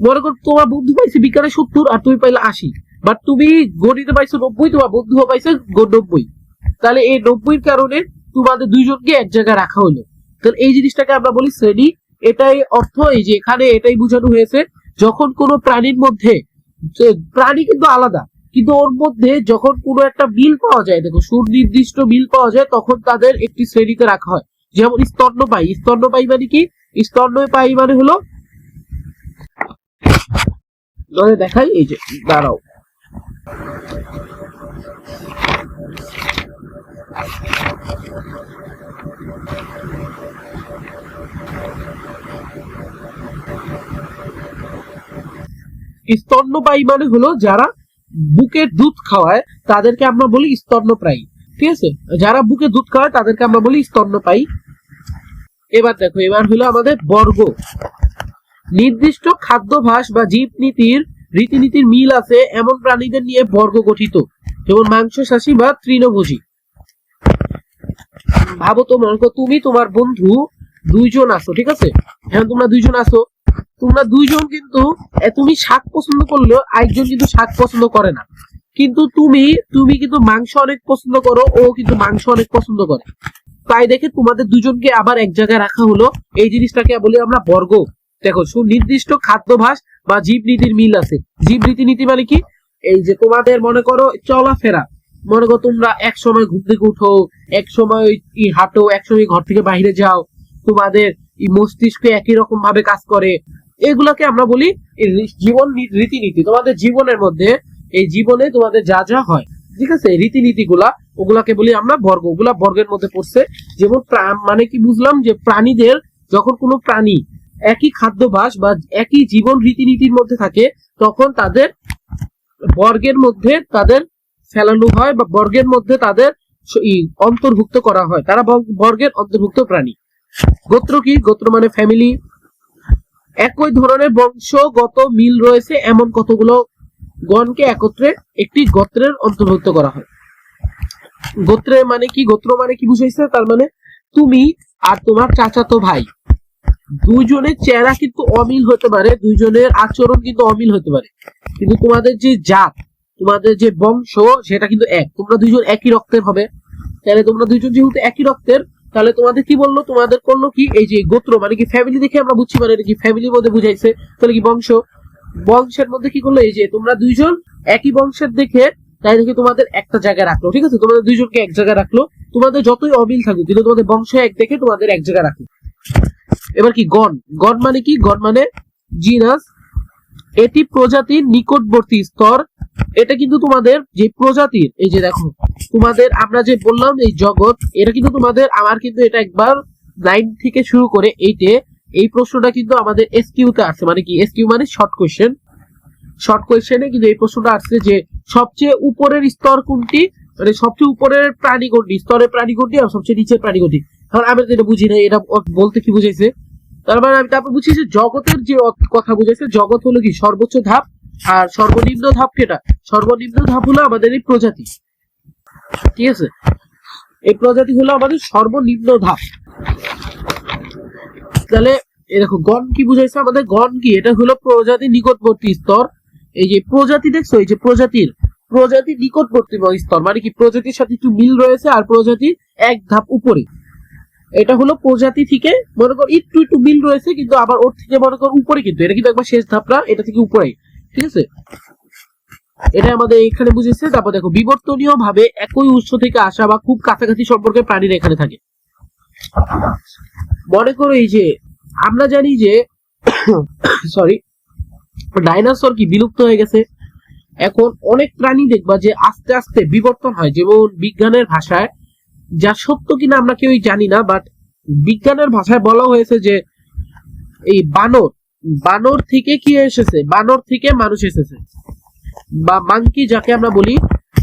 মনে করো তোমার বন্ধু পাইছে বিজ্ঞানে 70 আর তুমি পাইলা 80, বাট তুমি গণিতে পাইছো 90, তোমার বন্ধু পাইছে 90। তাহলে এই 90-র কারণে তোমাদের দুইজনকে এক জায়গায় রাখা হলো। তাহলে এই জিনিসটাকে আমরা বলি শ্রেণী। এটাই অর্থ, এই যে এখানে এটাই বোঝানো হয়েছে, যখন কোনো প্রাণীর মধ্যে, প্রাণী কিন্তু আলাদা, কিন্তু ওর মধ্যে যখন কোনো একটা মিল পাওয়া যায়, দেখো সুনির্দিষ্ট মিল পাওয়া যায়, তখন তাদের একটি শ্রেণীতে রাখা হয়। যেমন স্তন্যপায়ী। স্তন্যপায়ী মানে কি, স্তন্যপায়ী মানে হলো, দেখাই, এই যে দাঁড়াও, স্তন্যপায়ী মানে হলো যারা বুকের দুধ খাওয়ায় তাদেরকে আমরা বলি স্তন্যপায়ী। ঠিক আছে, যারা বুকে দুধ খাওয়ায় তাদেরকে আমরা বলি স্তন্যপায়ী। এবার দেখো, এবার হলো আমাদের বর্গ। নির্দিষ্ট খাদ্যাভ্যাস বা জীবনীতির রীতিনীতির মিল আছে এমন প্রাণীদের নিয়ে বর্গ গঠিত, যেমন মাংসাশী বা তৃণভোজী। ভাবো তো, মনে করো তুমি তোমার বন্ধু দুইজন আছো, ঠিক আছে? এখন তোমরা দুইজন আছো, তোমরা দুইজন কিন্তু তুমি শাক পছন্দ করলেও একজন কিন্তু শাক পছন্দ করে না, কিন্তু তুমি কিন্তু মাংস অনেক পছন্দ করো, ও কিন্তু মাংস অনেক পছন্দ করে। তাই দেখে তোমাদের দুজনকে আবার এক জায়গায় রাখা হলো, এই জিনিসটাকে বলি আমরা বর্গ। দেখো, সুনির্দিষ্ট খাদ্যাভ্যাস বা জীবনীতির মিল আছে। জীব রীতিনীতি মানে কি? এই যে তোমাদের মনে করো চলাফেরা, মনে করো তোমরা এক সময় ঘুম থেকে উঠো, এক সময় হাঁটো, এক সময় ঘর থেকে বাইরে যাও, তোমাদের মস্তিষ্ক একই রকম ভাবে কাজ করে, এগুলাকে আমরা বলি জীবন রীতিনীতি। তোমাদের জীবনের মধ্যে, এই জীবনে তোমাদের যা যা হয়, ঠিক আছে, রীতিনীতি গুলা, ওগুলাকে বলি আমরা বর্গ। ওগুলা বর্গের মধ্যে পড়ছে। যেমন মানে কি বুঝলাম, যে প্রাণীদের, যখন কোনো প্রাণী একই খাদ্যাভ্যাস বা একই জীবন রীতিনীতির মধ্যে থাকে, তখন তাদের বর্গের মধ্যে তাদের ফেলানো হয় বা বর্গের মধ্যে তাদের অন্তর্ভুক্ত করা হয়, তারা বর্গের অন্তর্ভুক্ত প্রাণী। গোত্র কি? গোত্র মানে ফ্যামিলি। একই ধরনের বংশগত মিল রয়েছে এমন কতগুলো গণকে একত্রে একটি গোত্রের অন্তর্ভুক্ত করা হয়। গোত্রে মানে কি? গোত্র মানে কি বুঝাইছে? তার মানে তুমি আর তোমার চাচাতো ভাই দুইজনের চেহারা কিন্তু অমিল হতে পারে, দুইজনের আচরণ কিন্তু অমিল হতে পারে, কিন্তু তোমাদের যে জাত, তোমাদের যে বংশ, সেটা কিন্তু এক। তোমরা দুইজন একই রক্তের হবে, তাহলে তোমরা দুইজন যেহেতু একই রক্তের, তাহলে তোমাদের কি বললো? তোমাদের করলো কি? এই যে গোত্র মানে কি ফ্যামিলি দেখে আমরা বুঝছি, মানে এটা কি ফ্যামিলির মধ্যে বুঝাইছে, তাহলে কি বংশ। বংশের মধ্যে কি করলো? এই যে তোমরা দুইজন একই বংশের দেখে, তাই দেখে তোমাদের একটা জায়গায় রাখলো, ঠিক আছে, তোমাদের দুইজনকে এক জায়গায় রাখলো। তোমাদের যতই অমিল থাকুক, কিন্তু তোমাদের বংশ এক দেখে তোমাদের এক জায়গায় রাখলো। এবার কি গণ? গণ মানে কি? গণ মানে জিনাস, এটি প্রজাতির নিকটবর্তী স্তর। এটা কিন্তু তোমাদের যে প্রজাতির, এই যে দেখো তোমাদের আমরা যে বললাম এই জগৎ, এটা কিন্তু তোমাদের, আমার কিন্তু এটা একবার 9 থেকে শুরু করে 8-এ এই প্রশ্নটা কিন্তু আমাদের এসকিউ তে আসছে। মানে কি এসকিউ? মানে শর্ট কোয়েশ্চেন। শর্ট কোয়েশ্চেনে কিন্তু এই প্রশ্নটা আসছে যে সবচেয়ে উপরের স্তর কোনটি, মানে সবচেয়ে উপরের প্রাণী কোনটি, স্তরের প্রাণী কোনটি, আর সবচেয়ে নিচের প্রাণী কোনটি। কারণ আমি তো এটা বুঝি না, এটা বলতে কি বুঝাইছে। তার মানে আমি তারপর বুঝছি যে জগতের যে কথা বুঝাইছে, জগৎ হলো কি সর্বোচ্চ ধাপ, আর সর্বনিম্ন ধাপ কেটা? সর্বনিম্ন ধাপ হলো আমাদের এই প্রজাতি, ঠিক আছে, এই প্রজাতি হলো আমাদের সর্বনিম্ন ধাপ। তাহলে এরকম গণ কি বুঝাইছে আমাদের? গণ কি? এটা হলো প্রজাতির নিকটবর্তী স্তর। এই যে প্রজাতি দেখছো, এই যে প্রজাতির নিকটবর্তী স্তর, মানে কি প্রজাতির সাথে একটু মিল রয়েছে আর প্রজাতির এক ধাপ উপরে। এটা হলো প্রজাতি থেকে মনে করো একটু একটু মিল রয়েছে, কিন্তু আবার ওর থেকে মনে করো উপরে, কিন্তু এটা কিন্তু একবার শেষ ধাপ না, এটা থেকে উপরে, ঠিক আছে, এটা আমাদের এখানে বুঝেছে। তারপর দেখো, বিবর্তনীয় ভাবে একই উৎস থেকে আসা বা খুব কাছাকাছি সম্পর্কে প্রাণীরা এখানে থাকে। মনে করো এই যে আমরা জানি যে সরি, ডাইনোসর কি বিলুপ্ত হয়ে গেছে। এখন অনেক প্রাণী দেখবা যে আস্তে আস্তে বিবর্তন হয়, যেমন বিজ্ঞানের ভাষায়, যা সত্য কিনা আমরা কেউই জানি না, বাট বিজ্ঞানের ভাষায় বলা হয়েছে যে এই বানর থেকে কি এসেছে? বানর থেকে মানুষ এসেছে, বা মাংকি যাকে আমরা বলি,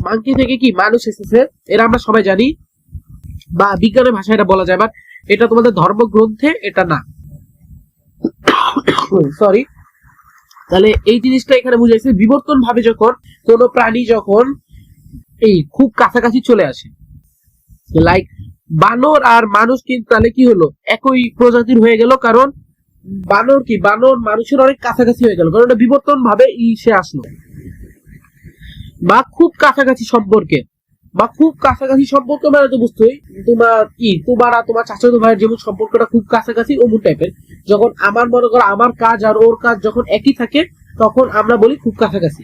মাংকি থেকে কি মানুষ এসেছে, এরা আমরা সবাই জানি, বা বিজ্ঞানের ভাষায় এটা বলা যায়, বাট এটা তোমাদের ধর্মগ্রন্থে এটা না, সরি। তাহলে এই জিনিসটা এখানে বুঝাইছে, বিবর্তন ভাবে যখন কোনো প্রাণী যখন এই খুব কাছাকাছি চলে আসে, লাইক বানর আর মানুষ, কিন্তু তাহলে কি হলো? একই প্রজাতির হয়ে গেল, কারণ বানর মানুষের অনেক কাছাকাছি হয়ে গেল, কারণ এটা বিবর্তন ভাবে সে আসলো। বা খুব কাছাকাছি সম্পর্কে, মানে তো বুঝতোই, তোমার আর তোমার চাচাতো ভাইয়ের যেমন সম্পর্কটা খুব কাছাকাছি, অমন টাইপের। যখন আমার মনে করো আমার কাজ আর ওর কাজ যখন একই থাকে, তখন আমরা বলি খুব কাছাকাছি।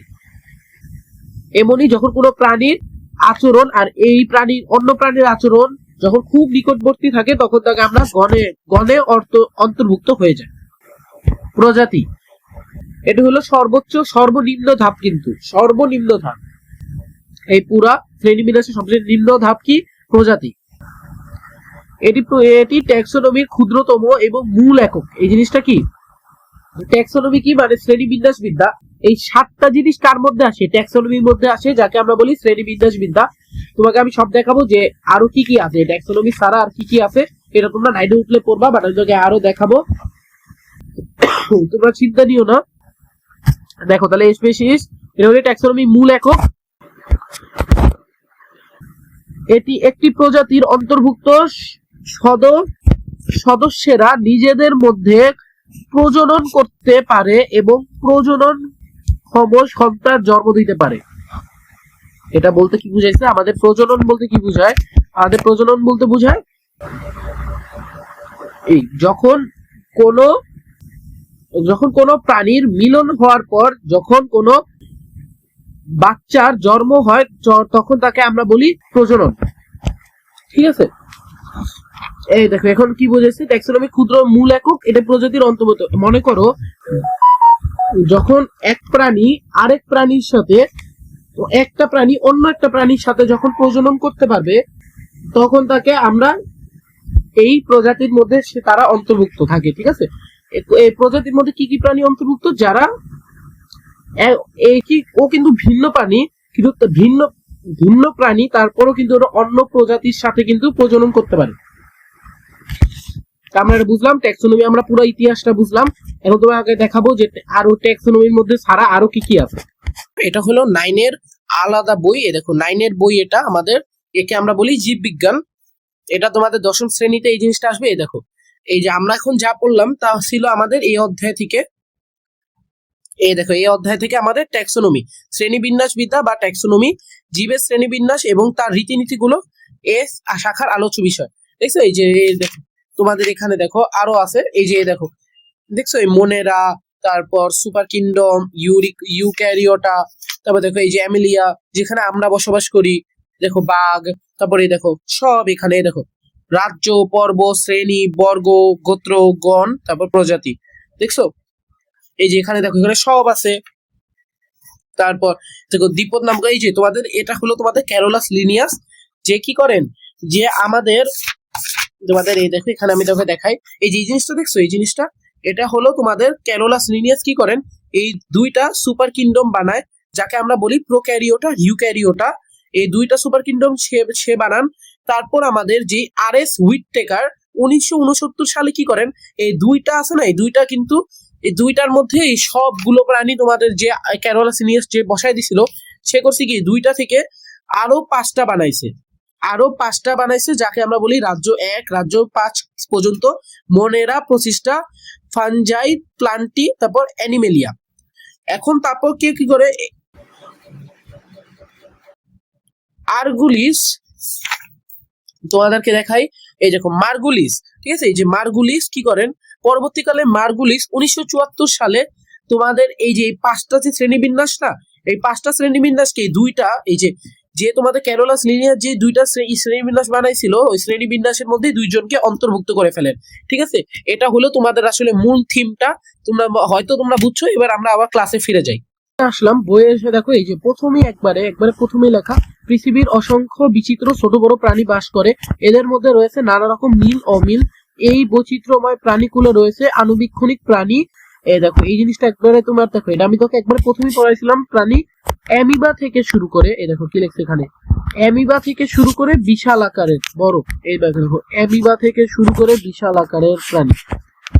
এমনই যখন কোনো প্রাণীর আচরণ আর এই প্রাণীর অন্য প্রাণীর আচরণ যখন খুব নিকটবর্তী থাকে, তখন তাকে আমরা গণে অন্তর্ভুক্ত হয়ে যায়। প্রজাতি, এটা হলো সর্বনিম্ন ধাপ, কিন্তু সর্বনিম্ন ধাপ, এই পুরা শ্রেণীবিন্যাসের সবচেয়ে নিম্ন ধাপ কি? প্রজাতি। এটি ট্যাক্সোনমির ক্ষুদ্রতম এবং মূল একক। এই জিনিসটা কি? ট্যাক্সোনমি কি? মানে শ্রেণীবিন্যাস বিদ্যা। এই 7টা জিনিস কার মধ্যে আসে? ট্যাক্সোনমির মধ্যে আসে, যাকে আমরা বলি শ্রেণীবিন্যাস বিদ্যা। তোমাকে আমি সব দেখাবো যে আরো কি কি আছে ট্যাক্সোনমি ছাড়া, আর কি কি আছে, এটা তোমরা 9-এ উঠলে পড়বা, বাট আমি তোকে আরো দেখাবো। তোমরা চিন্তা নিও না। দেখো তাহলে স্পেসিস এটা হলো ট্যাক্সোনমি মূল একক। এটি একটি প্রজাতির অন্তর্ভুক্ত সদস্যেরা নিজেদের মধ্যে প্রজনন করতে পারে এবং প্রজননক্ষম সন্তান জন্ম দিতে পারে। এটা বলতে কি বুঝাইছে? আমাদের প্রজনন বলতে কি বুঝায়? আমাদের প্রজনন বলতে বুঝায় এই যখন কোনো প্রাণীর মিলন হওয়ার পর যখন কোনো বাচ্চার জন্ম হয় তখন তাকে আমরা বলি প্রজনন। ঠিক আছে, এই দেখো এখন কি বুঝেছি, ট্যাক্সোনমি ক্ষুদ্র মূল একক, এটা প্রজাতির অন্তর্গত। মনে করো যখন এক প্রাণী আরেক প্রাণীর সাথে, একটা প্রাণী অন্য একটা প্রাণীর সাথে যখন প্রজনন করতে পারবে তখন তাকে আমরা এই প্রজাতির মধ্যে তারা অন্তর্ভুক্ত থাকে। ঠিক আছে, এই প্রজাতির মধ্যে কি কি প্রাণী অন্তর্ভুক্ত? যারা ও কিন্তু ভিন্ন প্রাণী, কিন্তু ভিন্ন প্রাণী, তারপরও কিন্তু ওরা অন্য প্রজাতির সাথে কিন্তু প্রজনন করতে পারে। আমরা এটা বুঝলাম, ট্যাক্সোনমি আমরা পুরো ইতিহাসটা বুঝলাম। এখন তোমাকে দেখাবো যে আরো ট্যাক্সোনমির মধ্যে ছাড়া আরো কি কি আছে। এটা হলো 9 এর আলাদা বই। এ দেখো 9 এর বই, এটা আমাদের, একে আমরা বলি জীববিজ্ঞান। এটা তোমাদের দশম শ্রেণীতে এই জিনিসটা আসবে। এই দেখো, এই যে আমরা এখন যা পড়লাম তা ছিল আমাদের এই অধ্যায় থেকে। এই দেখো এই অধ্যায় থেকে আমাদের ট্যাক্সোনমি, শ্রেণীবিন্যাস বিদ্যা বা ট্যাক্সোনমি, জীবের শ্রেণীবিন্যাস এবং তার রীতিনীতিগুলো এস শাখার আলোচ্য বিষয়। দেখছো এই যে দেখো তোমাদের এখানে দেখো আরো আছে। এই যে দেখো দেখছো এই মোনেরা, তারপর সুপার কিংডম, ইউক্যারিওটা, তারপর দেখো এই যে অ্যামেলিয়া যেখানে আমরা বসবাস করি, দেখো বাঘ, তারপরে দেখো সব এখানে দেখো রাজ্য, পর্ব, শ্রেণী, বর্গ, গোত্র, গণ, তারপর প্রজাতি। দেখছো এই যে এখানে দেখো এখানে সব আছে। তারপর দেখো দ্বিপদ নাম, এই যে তোমাদের এটা হলো তোমাদের ক্যারোলাস লিনিয়াস, যে কি করেন যে আমাদের তোমাদের এই দেখো এখানে আমি তোকে দেখাই, এই যে এই জিনিসটা দেখছো, এই জিনিসটা এটা হলো তোমাদের ক্যারোলাস লিনিয়াস কি করেন, এই দুইটা সুপার কিংডম বানায়, যাকে আমরা বলি প্রোক্যারিওটা, ইউক্যারিওটা। এই দুইটা সুপার কিংডম সে বানান। তারপর আমাদের যে আর.এস. হুইটটেকার 1969 সালে কি করেন, এই দুইটা আছে না, এই দুইটা কিন্তু এই দুইটার মধ্যে এই সবগুলো প্রাণী তোমাদের যে ক্যারোলাস লিনিয়াস যে বসাই দিছিল, সে করছে কি দুইটা থেকে আরো 5টা বানাইছে, যাকে আমরা বলি রাজ্য 1, রাজ্য 5 পর্যন্ত, মোনেরা, প্রসিস্টা, ফানজাই, প্লান্টি, তারপর অ্যানিমেলিয়া। এখন তারপর কে কি করে, আরগুলিস তোমাদেরকে দেখাই। এই দেখো মার্গুলিস, ঠিক আছে, এই যে মার্গুলিস কি করেন, পরবর্তীকালে মার্গুলিস 1974 সালে তোমাদের এই যে 5টা যে শ্রেণীবিন্যাস না, এই 5টা শ্রেণীবিন্যাসকে দুইটা এই যে তোমাদের ক্যারোলাস লিনিয়ার যে দুইটা শ্রেণীবিন্যাস বানাইছিল, ওই শ্রেণীবিন্যাসের মধ্যে দুইজনকে অন্তর্ভুক্ত করে ফেলেন। ঠিক আছে, এটা হলো তোমাদের আসলে মূল থিমটা, তোমরা বুঝছো। এবার আমরা আবার ক্লাসে ফিরে যাই। আসলাম বইয়ে এসে দেখো এই যে প্রথমেই লেখা, পৃথিবীর অসংখ্য বিচিত্র ছোট বড় প্রাণী বাস করে, এদের মধ্যে রয়েছে নানা রকম মিল অমিল। এই বৈচিত্র্যময় প্রাণীকুলে রয়েছে আনুবীক্ষণিক প্রাণী। এই দেখো এই জিনিসটা একবারে তোমার দেখো, এটা আমি তোকে একবারে প্রথমেই পড়াইছিলাম। প্রাণী অ্যামিবা থেকে শুরু করে, এই দেখো কি লেখছে এখানে, অ্যামিবা থেকে শুরু করে বিশাল আকারের বড়, এই দেখো অ্যামিবা থেকে শুরু করে বিশাল আকারের প্রাণী,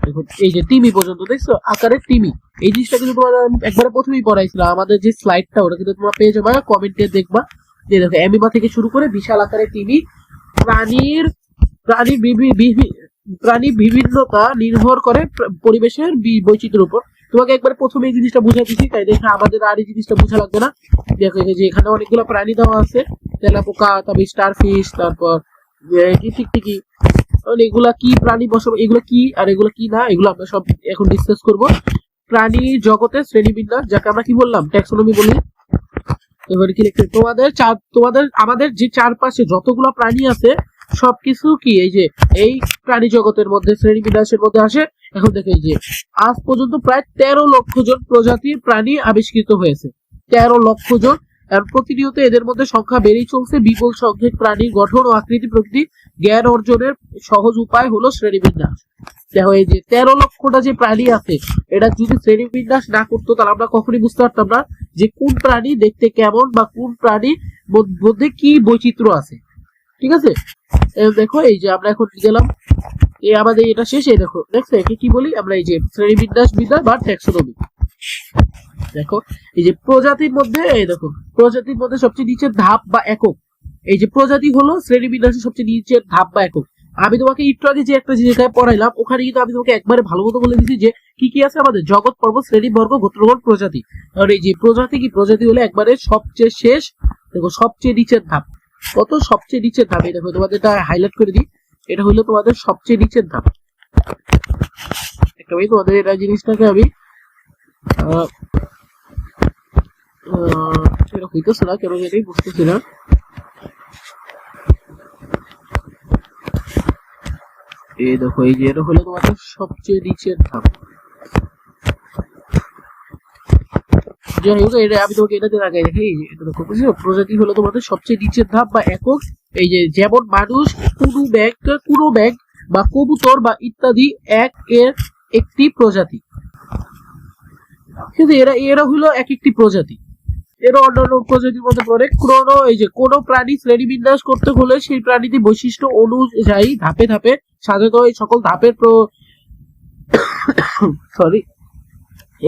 দেখো এই যে তিমি পর্যন্ত, দেখছো আকারের তিমি। এই জিনিসটা কিন্তু তোমার একবারে প্রথমেই পড়াইছিলাম, আমাদের যে স্লাইডটা ওটা কিন্তু তোমরা পেয়ে যাবে, কমেন্টে দেখবা। যে দেখো অ্যামিবা থেকে শুরু করে বিশাল আকারের তিমি। প্রাণী বিভিন্নতা নির্ভর করে পরিবেশের বৈচিত্র্যের উপর। তোমাকে একবারে প্রথমে এই জিনিসটা বুঝাই দিচ্ছি, তাই দেখে আমাদের আর এই জিনিসটা বোঝা লাগবে না। দেখো যে এখানে অনেকগুলো প্রাণী দেওয়া আছে, তেলাপোকা, তারপর স্টারফিশ, তারপর টিকটিকি, এগুলা কি প্রাণী বসবাস, এগুলো কি আর এগুলো কি না, এগুলো আমরা সব এখন ডিসকাস করব। প্রাণী জগতের শ্রেণীবিন্যাস, যাকে আমরা কি বললাম, ট্যাক্সোনমি বলি। এবারে কি লিখতে, আমাদের যে চারপাশে যতগুলো প্রাণী আছে সবকিছু কি এই প্রাণী জগতের মধ্যে শ্রেণীবিন্যাসের মধ্যে আসে। এখন দেখো এই যে আজ পর্যন্ত প্রায় 13 লক্ষ জন প্রজাতির প্রাণী আবিষ্কৃত হয়েছে, 13 লক্ষ জন। আর প্রতিনিয়ত এদের মধ্যে সংখ্যা বেড়েই চলছে। বিপুল সংখ্যক প্রাণীর গঠন ও আকৃতি প্রকৃতি জ্ঞান অর্জনের সহজ উপায় হলো শ্রেণীবিন্যাস। দেখো এই যে 13 লক্ষটা যে প্রাণী আছে, এটা যদি শ্রেণীবিন্যাস না করতো তাহলে আমরা কখনই বুঝতে পারতাম না যে কোন প্রাণী দেখতে কেমন বা কোন প্রাণীর মধ্যে কি বৈচিত্র্য আছে। ঠিক আছে, দেখো এই যে আমরা এখন গেলাম এই আমাদের এটা শেষ। এই দেখো দেখছো একে কি বলি আমরা, এই যে শ্রেণীবিন্যাস বিদ্যা বা ট্যাক্সোনমি। দেখো এই যে প্রজাতির মধ্যে, এই দেখো প্রজাতির মধ্যে সবচেয়ে নিচের ধাপ বা একক, এই যে প্রজাতি হলো শ্রেণীবিন্যাসের সবচেয়ে নিচের ধাপ বা একক। আমি তোমাকে একটু আগে যে একটা জায়গায় পড়াইলাম ওখানে কিন্তু আমি তোমাকে একবারে ভালো মতো বলে দিচ্ছি যে কি কি আছে আমাদের, জগৎ, পর্ব, শ্রেণী, বর্গ, গোত্রগণ, প্রজাতি। আর এই যে প্রজাতি কি, প্রজাতি হলো একবারে সবচেয়ে শেষ, দেখো সবচেয়ে নিচের ধাপ। কত সবচেয়ে নিচের ধাপ, এই দেখো তোমাদের এটা হাইলাইট করে দিই, এটা হলো তোমাদের সবচেয়ে নিচের ধাপ। একটা ভাই তোমাদের এটা জিনিসটাকে আমি এটা হইতেছে না কেন, এটাই বুঝতেছি না। এই দেখো এই যে এটা হলো তোমাদের সবচেয়ে নিচের ধাপ। যাই হোক এটা আমি তোমাকে এটাতে আগে দেখি, এটা দেখো বুঝছো, প্রজাতি হলো তোমাদের সবচেয়ে নিচের ধাপ বা একক। এই যে যেমন মানুষ, কুনো ব্যাগ বা কবুতর বা ইত্যাদি এক এর একটি প্রজাতি। কিন্তু এরা এরা হলো এক একটি প্রজাতি। এর অন্যান্য প্রজাতির মধ্যে পড়ে ক্রোনো, এই যে কোন প্রাণী শ্রেণীবিন্যাস করতে হলে সেই প্রাণীটি বৈশিষ্ট্য অনুযায়ী ধাপে ধাপে সাজাতে হয়। সকল ধাপের সরি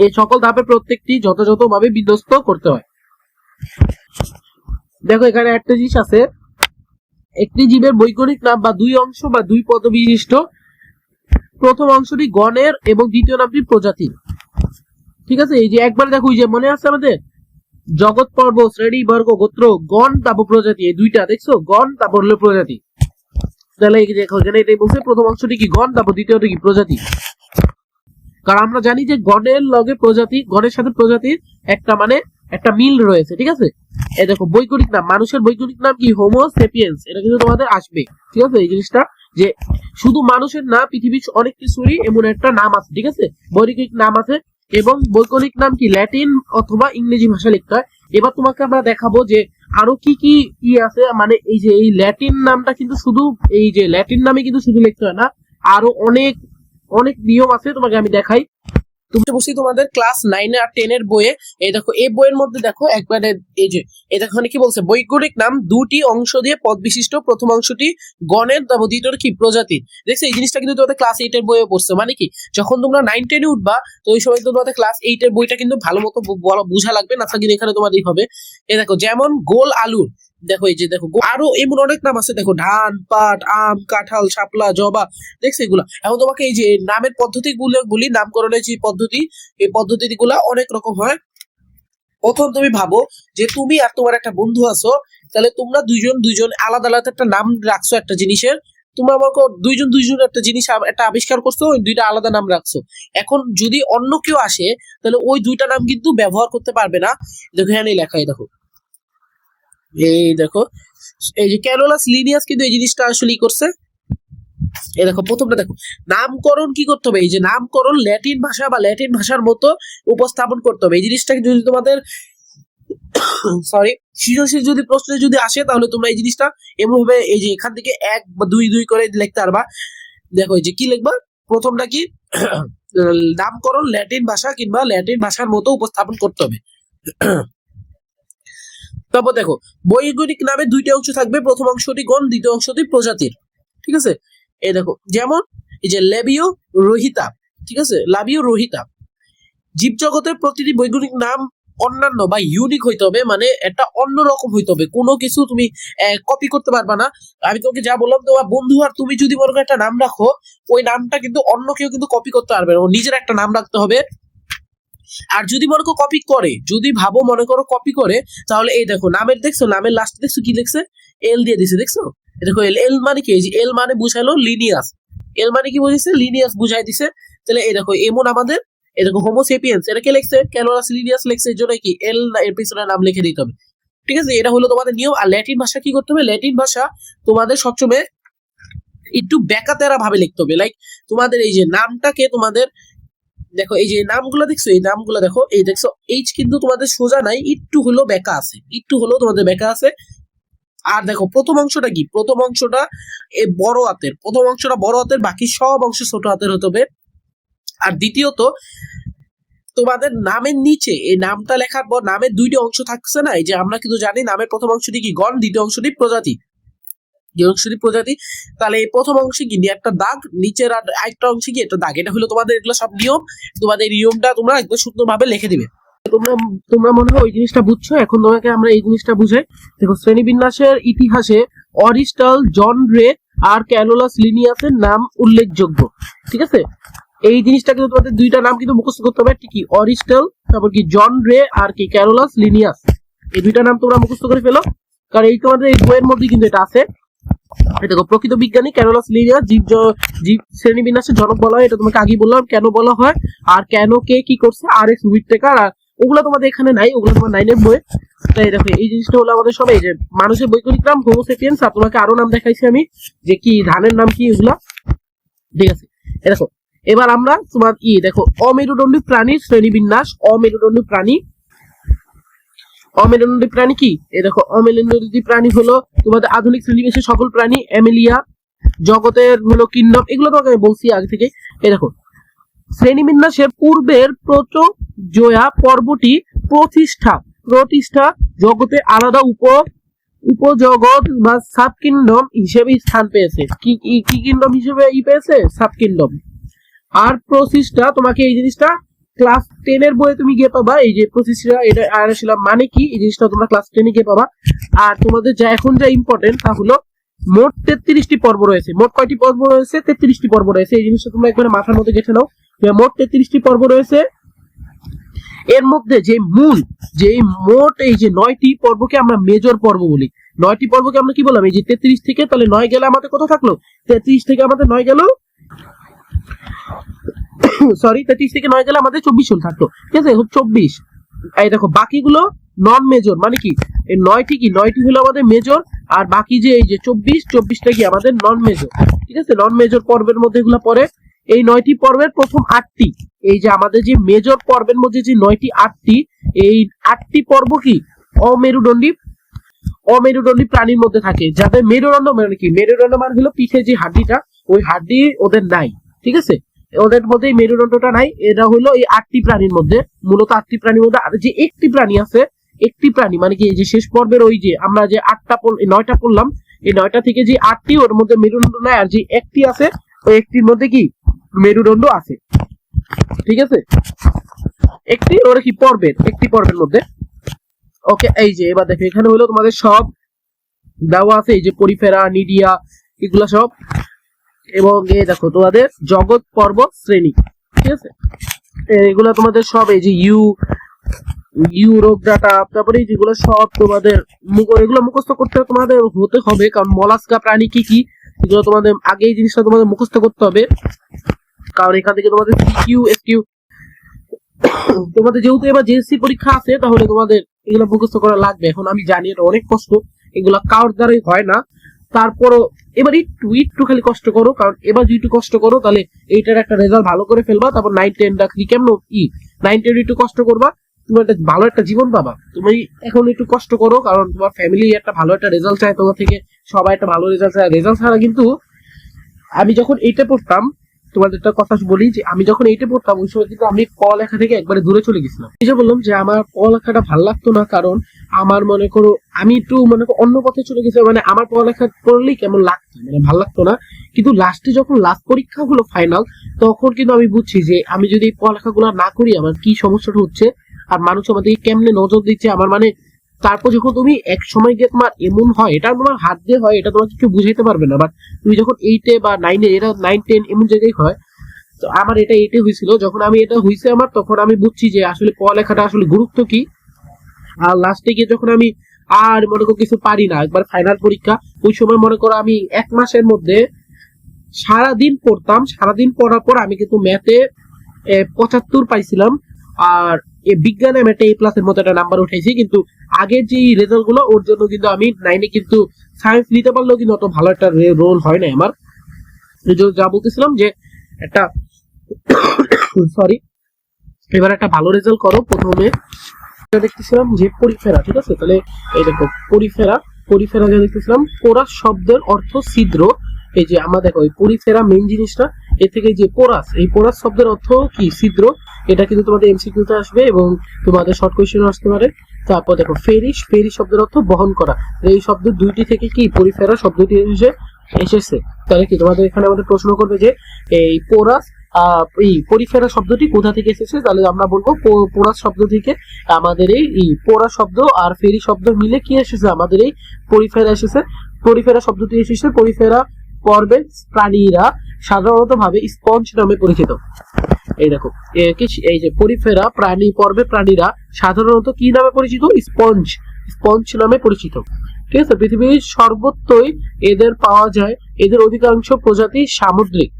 এই সকল ধাপে প্রত্যেকটি যথাযথভাবে বিন্যস্ত করতে হয়। দেখো এখানে একটা জিনিস আছে, একটি জীবের বৈজ্ঞানিক নাম বা দুই অংশ বা দুই পদ বিশিষ্ট। প্রথম অংশটি গণের এবং দ্বিতীয় নামটি প্রজাতির। ঠিক আছে, এই যে একবার দেখো এই যে মনে আছে আমাদের জগৎ, পর্ব, শ্রেণী, বর্গ, গোত্র, গণ, তারপর প্রজাতি, এই দুইটা দেখছো, গণ তারপর হলো প্রজাতি। তাহলে এই যে দেখো এখানে এটাই বলছে প্রথম অংশটি কি গণ, তারপর দ্বিতীয়টি কি প্রজাতি। কারণ আমরা জানি যে গণের লগে প্রজাতি, গণের সাথে প্রজাতির একটা মানে একটা মিল রয়েছে। ঠিক আছে, এই দেখো বৈজ্ঞানিক নাম, মানুষের বৈজ্ঞানিক নাম কি হোমো সেপিয়েন্স, এটা কিন্তু তোমাদের আসবে। ঠিক আছে, এই জিনিসটা যে শুধু মানুষের না, পৃথিবীর অনেক কিছুরই এমন একটা নাম আছে। ঠিক আছে, বৈজ্ঞানিক নাম আছে এবং বৈজ্ঞানিক নাম কি ল্যাটিন অথবা ইংরেজি ভাষা লিখতে হয়। এবার তোমাকে আমরা দেখাবো যে আরো কি কি আছে, মানে এই যে এই ল্যাটিন নামটা কিন্তু শুধু এই যে ল্যাটিন নামে কিন্তু শুধু লিখতে হয় না, আরো অনেক অনেক নিয়ম আছে, তোমাকে আমি দেখাই। তুমি বসি তোমাদের ক্লাস 9 আর 10 এর বইয়ে, এই দেখো এই বইয়ের মধ্যে দেখো একবারে এই যে এই দেখো কি বলছে, বৈজ্ঞানিক নাম দুটি অংশ দিয়ে পদ বিশিষ্ট, প্রথম অংশটি গণের, তারপর দ্বিতীয়টি কি প্রজাতির। দেখছো এই জিনিসটা কিন্তু তোমাদের ক্লাস 8 এর বইয়ে পড়ছে, মানে কি যখন তোমরা 9 10 এ উঠবা তো ওই সময় তো তোমাদের ক্লাস 8 এর বইটা কিন্তু ভালো মতো বোঝা লাগবে, না থাকলে এখানে তোমাদের হবে। এই দেখো যেমন গোল আলুর, দেখো এই যে দেখো আরো এমন অনেক নাম আছে, দেখো ধান, পাট, আম, কাঁঠাল, শাপলা, জবা, দেখছো এগুলা। এখন তোমাকে এই যে নামের পদ্ধতি গুলো বলি, নামকরণের যে পদ্ধতি, এই পদ্ধতি গুলা অনেক রকম হয়। প্রথম তুমি ভাবো যে তুমি আর তোমার একটা বন্ধু আছো, তাহলে তোমরা দুইজন আলাদা আলাদা একটা নাম রাখছো একটা জিনিসের। তোমরা মনে করো দুইজন একটা জিনিস একটা আবিষ্কার করছো, ওই দুইটা আলাদা নাম রাখছো। এখন যদি অন্য কেউ আসে তাহলে ওই দুইটা নাম কিন্তু ব্যবহার করতে পারবে না। দেখো এখানে লেখাই দেখো, এই দেখো এই যে ক্যানোলাস লিনিয়াস কিন্তু এই জিনিসটা আসলে করছে। এই দেখো প্রথমটা দেখো, নামকরণ কি করতে হবে, এই যে নামকরণ ল্যাটিন ভাষা বা ল্যাটিন ভাষার মতো উপস্থাপন করতে হবে। এই জিনিসটাকে যদি তোমাদের সরি সৃজনশীল যদি প্রশ্নে যদি আসে তাহলে তোমরা এই জিনিসটা এমনভাবে এই যে এখান থেকে 1 বা 2 করে লিখতে পারবা। দেখো এই যে কি লিখবা, প্রথমটা কি নামকরণ ল্যাটিন ভাষা কিংবা ল্যাটিন ভাষার মতো উপস্থাপন করতে হবে। তারপর দেখো বৈজ্ঞানিক নামে দুইটা অংশ থাকবে, প্রথম অংশটি গণ, দ্বিতীয় অংশটি প্রজাতির। ঠিক আছে, এই দেখো যেমন এই যে লেবিও রোহিতা। ঠিক আছে, লাবিও রোহিতা। জীবজগতের প্রতিটি বৈজ্ঞানিক নাম অন্যান্য বা ইউনিক হইতে হবে, মানে এটা অন্যরকম হইতে হবে, কোনো কিছু তুমি কপি করতে পারবা না। আমি তোমাকে যা বললাম, তোমার বন্ধু আর তুমি যদি মনে করো একটা নাম রাখো, ওই নামটা কিন্তু অন্য কেউ কিন্তু কপি করতে পারবে না, নিজের একটা নাম রাখতে হবে। আর যদি মনে করো কপি করে, যদি ভাবো মনে করো কপি করে, তাহলে এই দেখো নামের দেখছো, নামের লাস্টে দেখছো কি লিখছে, এল দিয়ে দিছে, দেখছো দেখো এল। এল মানে কি, এই যে এল মানে বুঝাইলো লিনিয়াস, এল মানে কি বুঝেছে, লিনিয়াস বুঝাই দিছে। তাহলে এই দেখো এমন আমাদের এই দেখো হোমো সেপিয়েন্স, এটা কে লিখছে, ক্যানোলাস লিনিয়াস লিখছে, এর জন্য কি এল এর পিছনে নাম লিখে দিতে হবে। ঠিক আছে, এটা হলো তোমাদের নিয়ম। আর ল্যাটিন ভাষা কি করতে হবে, ল্যাটিন ভাষা তোমাদের সবসময় একটু বেকাতেরা ভাবে লিখতে হবে। লাইক তোমাদের এই যে নামটাকে তোমাদের দেখো এই যে নামগুলো দেখছো, এই নামগুলো দেখো, এই দেখছো এইচ কিন্তু তোমাদের সোজা নাই, একটু হলো বেকা আছে, একটু হলো তোমাদের বেকা আছে। আর দেখো প্রথম অংশটা কি, প্রথম অংশটা বড় হাতের, প্রথম অংশটা বড় হাতের, বাকি সব অংশ ছোট হাতের হতে হবে। আর দ্বিতীয়ত তোমাদের নামের নিচে এই নামটা লেখার পর নামের দুইটি অংশ থাকছে না, এই যে আমরা কিন্তু জানি নামের প্রথম অংশটি কি গণ, দ্বিতীয় অংশটি প্রজাতি। দ্বিবংশী প্রজাতি। তাহলে এই প্রথম অংশে কি একটা দাগ, নিচের আর একটা অংশে কি একটা দাগ। এটা হলো তোমাদের এগুলো সব নিয়ম। তোমাদের নিয়মটা তোমরা একদম সুন্দরভাবে লিখে দিবে। তোমরা তোমরা মনে হয় ওই জিনিসটা বুঝছো। এখন তোমাকে আমরা এই জিনিসটা বুঝাই। দেখো, শ্রেণীবিন্যাসের ইতিহাসে অরিস্টল, জন রে আর ক্যালোলাস লিনিয়াসের নাম উল্লেখযোগ্য। ঠিক আছে, এই জিনিসটা কিন্তু তোমাদের দুইটা নাম কিন্তু মুখস্থ করতে হবে। কি অরিস্টল, তারপর কি জন রে আর কি ক্যালোলাস লিনিয়াস, এই দুইটা নাম তোমরা মুখস্থ করে ফেলো, কারণ এই তোমাদের এই বইয়ের মধ্যে কিন্তু এটা আছে। দেখো, প্রকৃত বিজ্ঞানী ক্যালোলাস লিনিয়াস জীব শ্রেণীবিন্যাসের জনক বলা হয়। এটা তোমাকে আগেই বললাম কেন বলা হয়, আর কেন কে কি করছে, আর এক্স হুইটেকার, আর ওগুলো তোমাদের এখানে নাই, ওগুলো তোমার 9 বই। তাই দেখো, এই জিনিসটা হলো আমাদের সব এই যে মানুষের বৈজ্ঞানিক নাম হোমোসেপিয়েন্স, আর তোমাকে আরো নাম দেখাইছি আমি যে কি ধানের নাম কি এগুলা। ঠিক আছে, দেখো এবার আমরা তোমার দেখো অমেরুদণ্ডী প্রাণীর শ্রেণীবিন্যাস। অমেরুদণ্ডী প্রাণী কি? এই দেখো, অমেরুদণ্ডী প্রাণী হলো তোমাদের আধুনিক শ্রেণীবিন্যাসের সকল প্রাণী, অ্যামেলিয়া, জগতের হলো কিংডম, এগুলো তোমাকে আমি বলছি আগে থেকে। এই দেখো, শ্রেণীবিন্যাসের পূর্বের প্রোটোজোয়া পর্বটি প্রতিষ্ঠা জগতে আলাদা উপজগৎ বা সাব কিংডম হিসেবে স্থান পেয়েছে। কি কিংডম হিসেবে পেয়েছে? Sub kingdom. আর প্রতিষ্ঠা, তোমাকে এই জিনিসটা ক্লাস 10 এর বইয়ে তুমি গিয়ে পাবা। এই যে প্রতিষ্ঠা, এটা আসলাম মানে কি, এই জিনিসটা তোমরা ক্লাস 10 এ গিয়ে পাবা। আর তোমাদের যা এখন যা ইম্পর্টেন্ট তা হলো মোট 33টি পর্ব রয়েছে। মোট কয়টি পর্ব রয়েছে? 33টি পর্ব রয়েছে। এই জিনিসটা তোমরা একবারে মাথার মধ্যে গেঁথে নাও। মোট 33টি পর্ব রয়েছে। এর মধ্যে যে মোট এই যে 9টি পর্বকে আমরা মেজর পর্ব বলি। 9টি পর্বকে আমরা কি বললাম? এই যে 33 থেকে তাহলে 9 গেলে আমাদের কত থাকলো? 33 থেকে আমাদের 9 গেল, সরি 33 থেকে 9 গেলে আমাদের 24 হল থাকলো। ঠিক আছে, 24। এই দেখো, বাকিগুলো নন মেজর, মানে কি এই 9টি হলো আমাদের মেজর, আর বাকি যে এই যে 24টা কি আমাদের নন মেজর। ঠিক আছে, নন মেজর পর্বের মধ্যে এগুলো পড়ে। এই 9টি পর্বের প্রথম 8টি, এই যে আমাদের যে মেজর পর্বের মধ্যে যে 8টি, এই 8টি পর্ব কি অমেরুদণ্ডী প্রাণীর মধ্যে থাকে। যাদের মেরুদণ্ড মানে কি, মেরুদণ্ড মানে হলো পিঠে যে হাড্ডিটা, ওই হাড্ডি ওদের নাই। ঠিক আছে, ওদের মধ্যে মেরুদণ্ডটা নাই। এটা হলো এই 8টি প্রাণীর মধ্যে, মূলত 8টি প্রাণীর মধ্যে। আর যে একটি প্রাণী আছে, একটি প্রাণী মানে কি, এই যে শেষ পর্বের ওই যে আমরা যে 9টা পড়লাম, এই 9টা থেকে যে 8টি ওর মধ্যে মেরুদণ্ড নাই, আর যে একটি আছে ওই একটির মধ্যে কি মেরুদণ্ড আছে। ঠিক আছে, একটি ওরা কি একটি পর্বের মধ্যে। ওকে, এই যে এবার দেখো, এখানে হলো তোমাদের সব দেওয়া আছে, এই যে পরিফেরা, নিডিয়া, এগুলা সব। এবং এই দেখো তোমাদের জগৎ পর্ব শ্রেণী। ঠিক আছে, এগুলা তোমাদের সব এই যে ইউরোপ ডাটা, তারপরে যেগুলো সব তোমাদের এগুলো মুখস্থ করতে তোমাদের হতে হবে, কারণ মলাস্কা প্রাণী কি কি এগুলো তোমাদের আগে এই জিনিসটা তোমাদের মুখস্থ করতে হবে। কারণ এখান থেকে তোমাদের সিকিউ এসকিউ তোমাদের যেহেতু এবার জেএসসি পরীক্ষা আছে, তাহলে তোমাদের এগুলো মুখস্থ করা লাগবে। এখন আমি জানি এটা অনেক কষ্ট, এগুলা কারোর দ্বারাই হয় না। তারপরও এবার একটু খালি কষ্ট করো, কারণ এবার যদি একটু কষ্ট করো তাহলে এইটার একটা রেজাল্ট ভালো করে ফেলবা। তারপর 9-10টা কেমন 9-10 একটু কষ্ট করবা, তুমি একটা ভালো একটা জীবন পাবা। তুমি এখন একটু কষ্ট করো, কারণ তোমার ফ্যামিলি একটা ভালো একটা রেজাল্ট চায় তোমার থেকে, সবাই একটা ভালো রেজাল্ট চায়। রেজাল্ট ছাড়া কিন্তু আমি যখন এইটা পড়তাম, তোমাদের একটা কথা বলি যে আমি যখন এইটা পড়তাম ওই সময় কিন্তু আমি পড়ালেখা থেকে একবারে দূরে চলে গেছিলাম। এই যে বললাম যে আমার পড়ালেখাটা ভালো লাগতো না, কারণ আমার মনে করো আমি একটু অন্য পথে চলে গেছি। মানে আমার পড়ালেখা করলেই কেমন লাগতো, মানে ভালো লাগতো না। কিন্তু লাস্টে যখন লাস্ট পরীক্ষা হলো ফাইনাল, তখন কিন্তু আমি বুঝছি যে আমি যদি এই পড়ালেখাগুলো না করি আমার কি সমস্যাটা হচ্ছে, আর মানুষ আমাদেরকে কেমনে নজর দিচ্ছে আমার। মানে তারপর যখন তুমি এক সময় গিয়ে তোমার এমন হয়, এটা তোমার হাত দিয়ে হয়, এটা তোমাকে কেউ বুঝাইতে পারবে না। বাট তুমি যখন 8-এ বা 9-এ, এটা 9-10 এমন জায়গায় হয়। তো আমার এটা 8-এ হয়েছিল, যখন আমি এটা হয়েছে আমার, তখন আমি বুঝছি যে আসলে পড়ালেখাটা আসলে গুরুত্ব কি। আর লাস্টে গিয়ে যখন আমি আর মনে করো কিছু পারি না, একবার ফাইনাল পরীক্ষা, ওই সময় মনে করো আমি 1 মাসের মধ্যে সারাদিন পড়তাম। সারাদিন পড়ার পর আমি কিন্তু ম্যাথে 75 পাইছিলাম, আর বিজ্ঞানে আমি একটা A+ এর মতো একটা নাম্বার উঠাইছি। কিন্তু আগের যে রেজাল্ট গুলো, ওর জন্য কিন্তু আমি 9-এ কিন্তু সায়েন্স নিতে পারলেও কিন্তু অত ভালো একটা রোল হয় না আমার। যা বলতেছিলাম যে একটা সরি, এবার একটা ভালো রেজাল্ট করো। প্রথমে দেখতেছিলাম যে পরিফেরা। ঠিক আছে, তাহলে এই দেখো পরিফেরা যা দেখতেছিলাম, পোরাস শব্দের অর্থ ছিদ্র। এই যে আমরা দেখো এই পরিফেরা মেইন জিনিসটা, এ থেকে যে পোরাস, এই পোরাস শব্দের অর্থ কি? ছিদ্র। এটা কিন্তু তোমাদের এমসিকিউতে আসবে এবং তোমাদের শর্ট কোয়েশ্চেন আসতে পারে। তারপর দেখো ফেরি, ফেরি শব্দের অর্থ বহন করা। এই শব্দ দুইটি থেকে কি পরিফেরা শব্দটি এসেছে। তাহলে কি তোমাদের এখানে আমাদের প্রশ্ন করবে যে এই পোরাস এই পরিফেরা শব্দটি কোথা থেকে এসেছে, তাহলে আমরা বলবো পোরাস শব্দ থেকে আমাদের এই পোরা শব্দ আর ফেরি শব্দ মিলে কি এসেছে, আমাদের এই পরিফেরা এসেছে। পরিফেরা শব্দটি এসেছে পরিফেরা পর্বের প্রাণীরা সাধারণত ভাবে স্পঞ্জ নামে পরিচিত। এই দেখো এই যে পরিফেরা প্রাণী পর্বে প্রাণীরা সাধারণত কি নামে পরিচিত, স্পঞ্জ, স্পঞ্জ নামে পরিচিত। ঠিক আছে, পৃথিবীর সর্বত্রই এদের পাওয়া যায়। এদের অধিকাংশ প্রজাতি সামুদ্রিক।